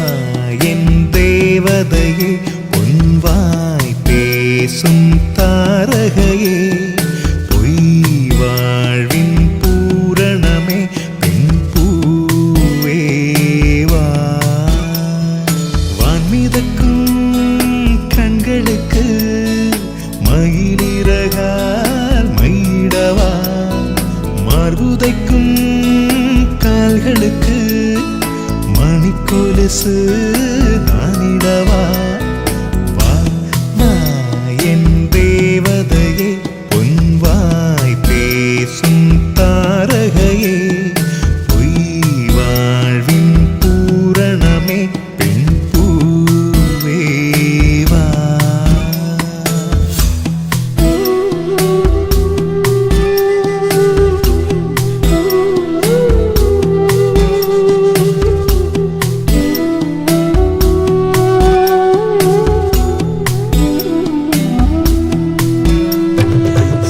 என் தேவதையே பொன்வாய் பேசும் தாரகையே பொய் வாழ்வின் பூரணமே பெண் பூவே வா வான்மிதக்கும் கண்களுக்கு மயிலிறகால் மயிடவா மார்புதைக்கும் கால்களுக்கு மணிக்கொலுசு நானிடவா வா வா என் தேவதையே பொன்வாய் பேசும் தாரகையே பொய் வாழ்வின் பூரணமே பெண் பூவே வா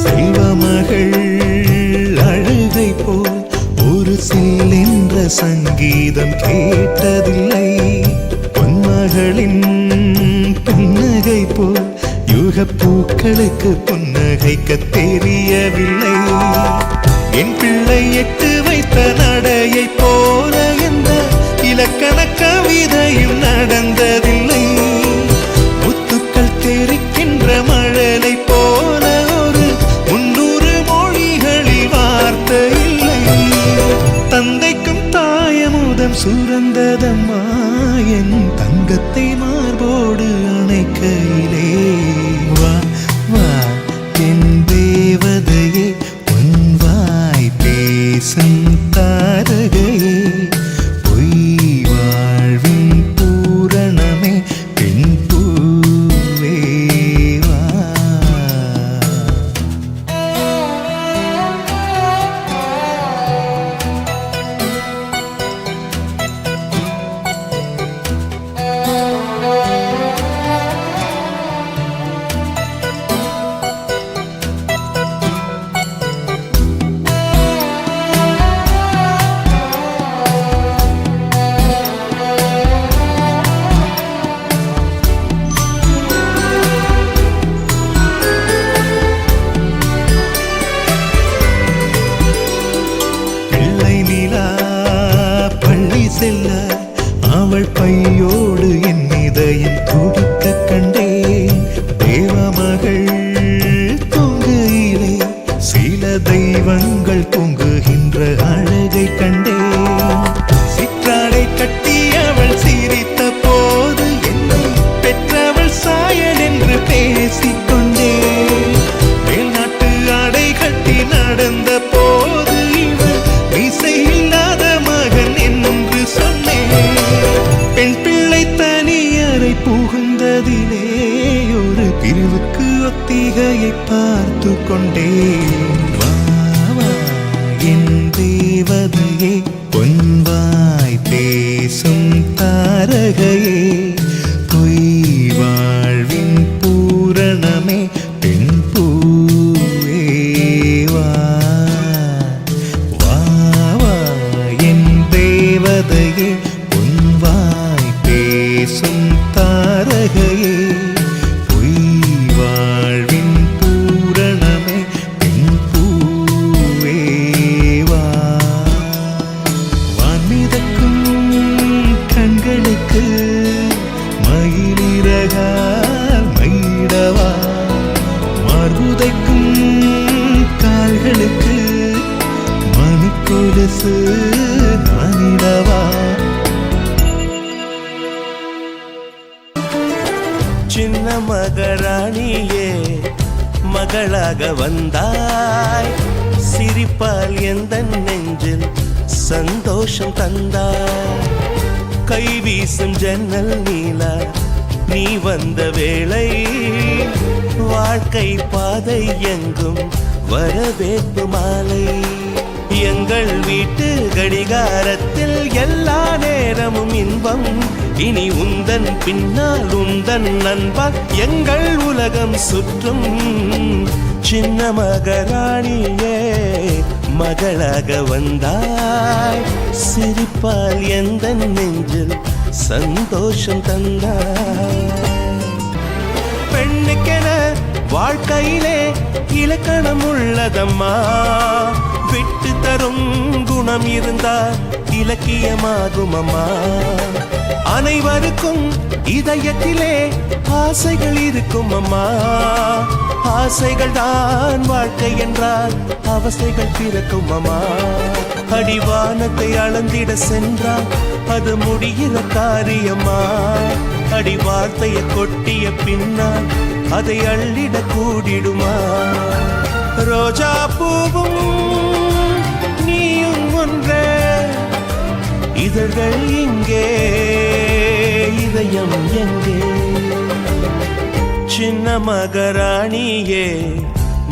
செல்வமகள் அழுகை போல் ஒரு சில்லென்ற சங்கீதம் கேட்டதில்லை பொன்மகளின் புன்னகை போல் யுகப் பூக்களுக்கு புன்னகைக்க தெரியவில்லை என் பிள்ளை எட்டு வைத்த நடையை போல எந்த இலக்கண கவிதையும் நடந்ததில்லை முத்துக்கள் தெரிக்கின்ற மழலை போல ஒரு 300 மொழிகளில் வார்த்தை இல்லை தந்தைக்கும் தாயமுதம் சுரந்ததம்மா என் தங்கத்தை மார்போடு அணைக்கையிலே வா வா என் தேவதையே பொன்வாய் பேசும் தாரகையே பொய் வாழ்வின் பூரணமே பெண் பூவே வா பிள்ளை நிலா பள்ளி செல்ல அவள் பையோடு என் இதயம் துடிக்க கண்டேன் தேவமகள் தொங்குயிலே சில தெய்வங்கள் தொங்குகின்ற அழகை கண்டேன் சிற்றாடை கட்டி அவள் சிரித்த போது என்னை பெற்றவள் சாயல் என்று பேசிக்கொண்டேன் மேல்நாட்டு ஆடை கட்டி கண்டேன் வா வா என் தேவதையே பொன்வாய் பேசும் தாரகையே பொய் வாழ்வின் பூரணமே பெண் பூவே வா வா வா என் தேவதையே பொன்வாய் பேசும் தாரகையே பொய் வாழ்வின் பூரணமே பெண் பூவே வா வான்மிதக்கும் கண்களுக்கு மயிலிறகால் மயிடவா மார்புதைக்கும் கால்களுக்கு மணிக்கொலுசு நானிடவா சின்ன மகராணியே மகளாக வந்தாய் சிரிப்பால் எந்த நெஞ்சில் சந்தோஷம் தந்தாய் கை வீசும் ஜன்னல் நீலா நீ வந்த வேளை வாழ்க்கை பாதை எங்கும் வரவேற்பு மாலை எங்கள் வீட்டு கடிகாரத்தில் எல்லா நேரமும் இன்பம் இனி உந்தன் பின்னால் உந்தன் நண்பால் எங்கள் உலகம் சுற்றும் சின்ன மகராணியே மகளாக வந்தாய் சிரிப்பால் எந்த நெஞ்சில் சந்தோஷம் தந்தாய் பெண்ணுக்கென வாழ்க்கையிலே இலக்கணம் உள்ளதம்மா விட்டு தரும் குணம் இருந்தால் இலக்கியமாகும் அம்மா அனைவருக்கும் இதயத்திலே ஆசைகள் இருக்கும் அம்மா ஆசைகள் தான் வாழ்க்கை என்றால் அவசைகள் பிறக்கும் அம்மா அடிவானத்தை அளந்திட சென்றால் அது முடிகிற காரியமா அடி வார்த்தையை கொட்டிய பின்னால் அதை அள்ளிட கூடிடுமா ரோஜா பூவும் நீயும் ஒன்றே இதழ்கள் இங்கே இதயம் எங்கே சின்ன மகராணியே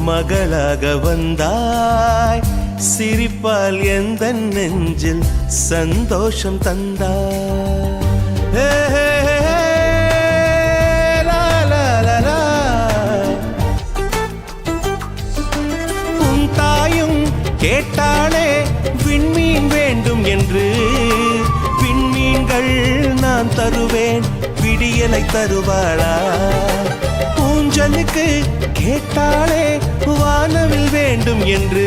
மகளாக வந்தாய் சிரிப்பால் எந்த நெஞ்சில் சந்தோஷம் தந்தாய் லா, லா, லா, லா. உன் தாயும் கேட்டாளே விண்மீன் வேண்டும் என்று விண்மீன்கள் நான் தருவேன் விடியலை தருவாளா ஊஞ்சலுக்கு கேட்டாளே வானவில் வேண்டும் என்று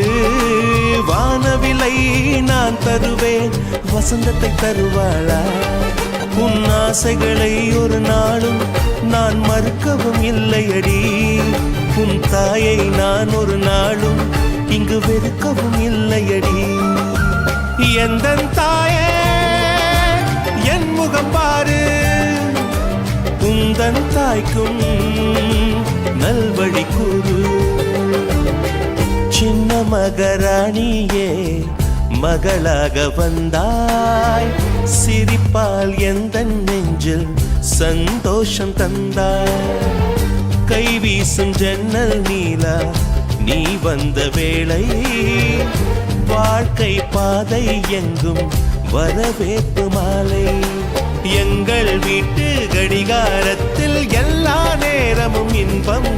வானவிலை நான் தருவேன் வசந்தத்தை தருவாளா உன் ஆசைகளை ஒரு நாளும் நான் மறுக்கவும் இல்லையடி உன் தாயை நான் ஒரு நாளும் இங்கு வெறுக்கவும் இல்லையடி எந்தன் தாயே என் முகம் பாரு உந்தன் தாய்க்கும் நல்வழி கூறு சின்ன மகராணியே மகளாக வந்தாய் சிரிப்பால் எந்த நெஞ்சில் சந்தோஷம் தந்தாய் கை வீசும் ஜன்னல் நீலா நீ வந்த வேளை வாழ்க்கை பாதை எங்கும் வரவேற்பு மாலை எங்கள் வீட்டு கடிகாரத்தில் எல்லா நேரமும் இன்பம்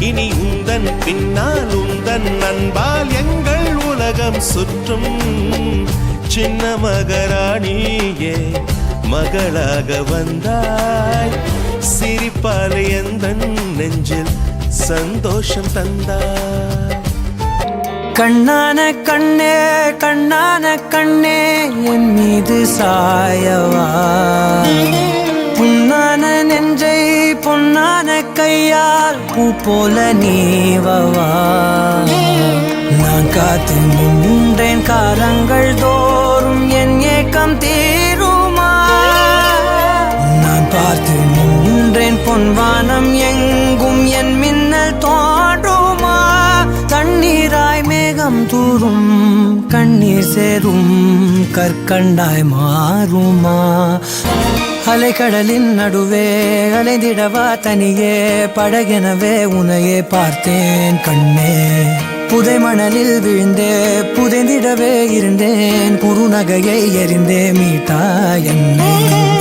இனி உந்தன் பின்னால் உந்தன் நண்பால் எங்கள் உலகம் சுற்றும் சின்ன மகராணியே மகளாக வந்தாய் சிரிப்பால் எந்த நெஞ்சில் சந்தோஷம் தந்தாய் கண்ணான கண்ணே கண்ணான கண்ணே என் மீது சாயவா புண்ணான நெஞ்சை பொன்னான கையால் பூ போல நீவவா நான் காத்து நின்றேன் காலங்கள் தோறும் என் ஏக்கம் தீருமா நான் பார்த்து நின்றேன் பொன்வானம் எங்கும் என் மின்னல் தோன்றுமா தண்ணீராய் மேகம் தூரும் கண்ணீர் சேரும் கற்கண்டாய் மாறுமா அலைக்கடலின் நடுவே அலைந்திடவா தனியே படகெனவே உனையே பார்த்தேன் கண்ணே புதை மணலில் விழுந்தே புதைந்திடவே இருந்தேன் குறுநகையை எறிந்தே மீட்டா என்னை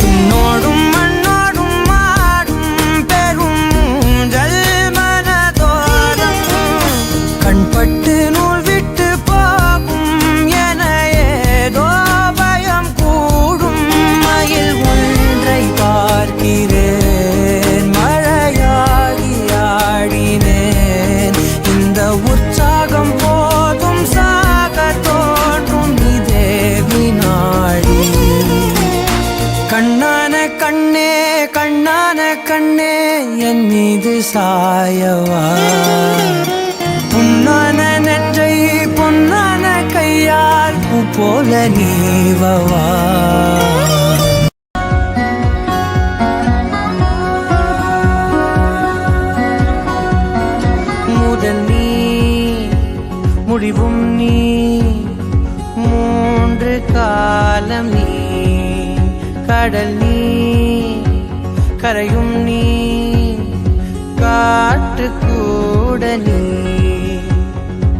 உன்னோடும் மண்ணோடும் மாடும் பெரும் ஊஞ்சல் மனதோரம் கண்பட்டு நூல் விட்டு போகும் என ஏதோ பயம் கூடும் மயில் ஒன்றை பார்க்கிறேன் மழையாகி ஆடினேன் இந்த உற்சாகம் போதும் சாக தோன்றும் இதே வினாடி கண்ணான கண்ணே கண்ணான கண்ணே என் மீது சாயவா பொன்னான நெஞ்சை பொன்னான கையால் பூ போல நீவவா முதல் நீ முடிவும் நீ மூன்று காலம் நீ கடல் நீ கரையும் நீ காற்று கூட நீ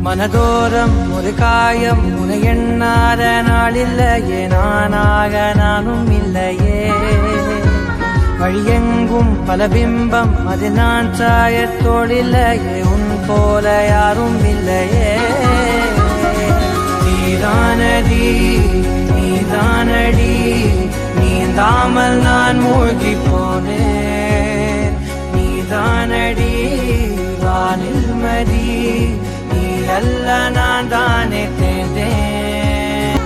மனதோரம் ஒரு காயம் உன எண்ணாத நாளில்லையே நானாக நானும் இல்லையே வழியெங்கும் பல பிம்பம் அது நான் சாயத்தோடில்லையே உன் போல யாரும் இல்லையே நீதானடி நீதானடி நீந்தாமல் நான் மூழ்கி போனேன் நீதானடி வானில் மதி நீ அல்ல நான் தானே தேர்ந்தேன்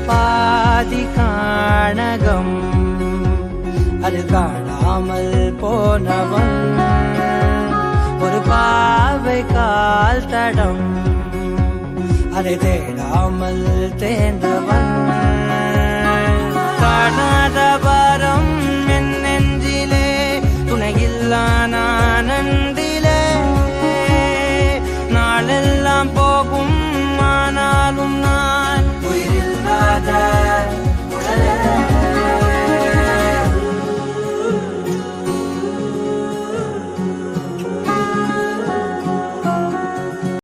பாதி காணகம் அது காணாமல் போனவன் ஒரு பாவை கால் தடம் அதை தேடாமல் தேர்ந்தவன் காணாத பாரம் என் நெஞ்சிலே துணையில்லா நானந்திலே நாளெல்லாம் போகும் ஆனாலும் நான்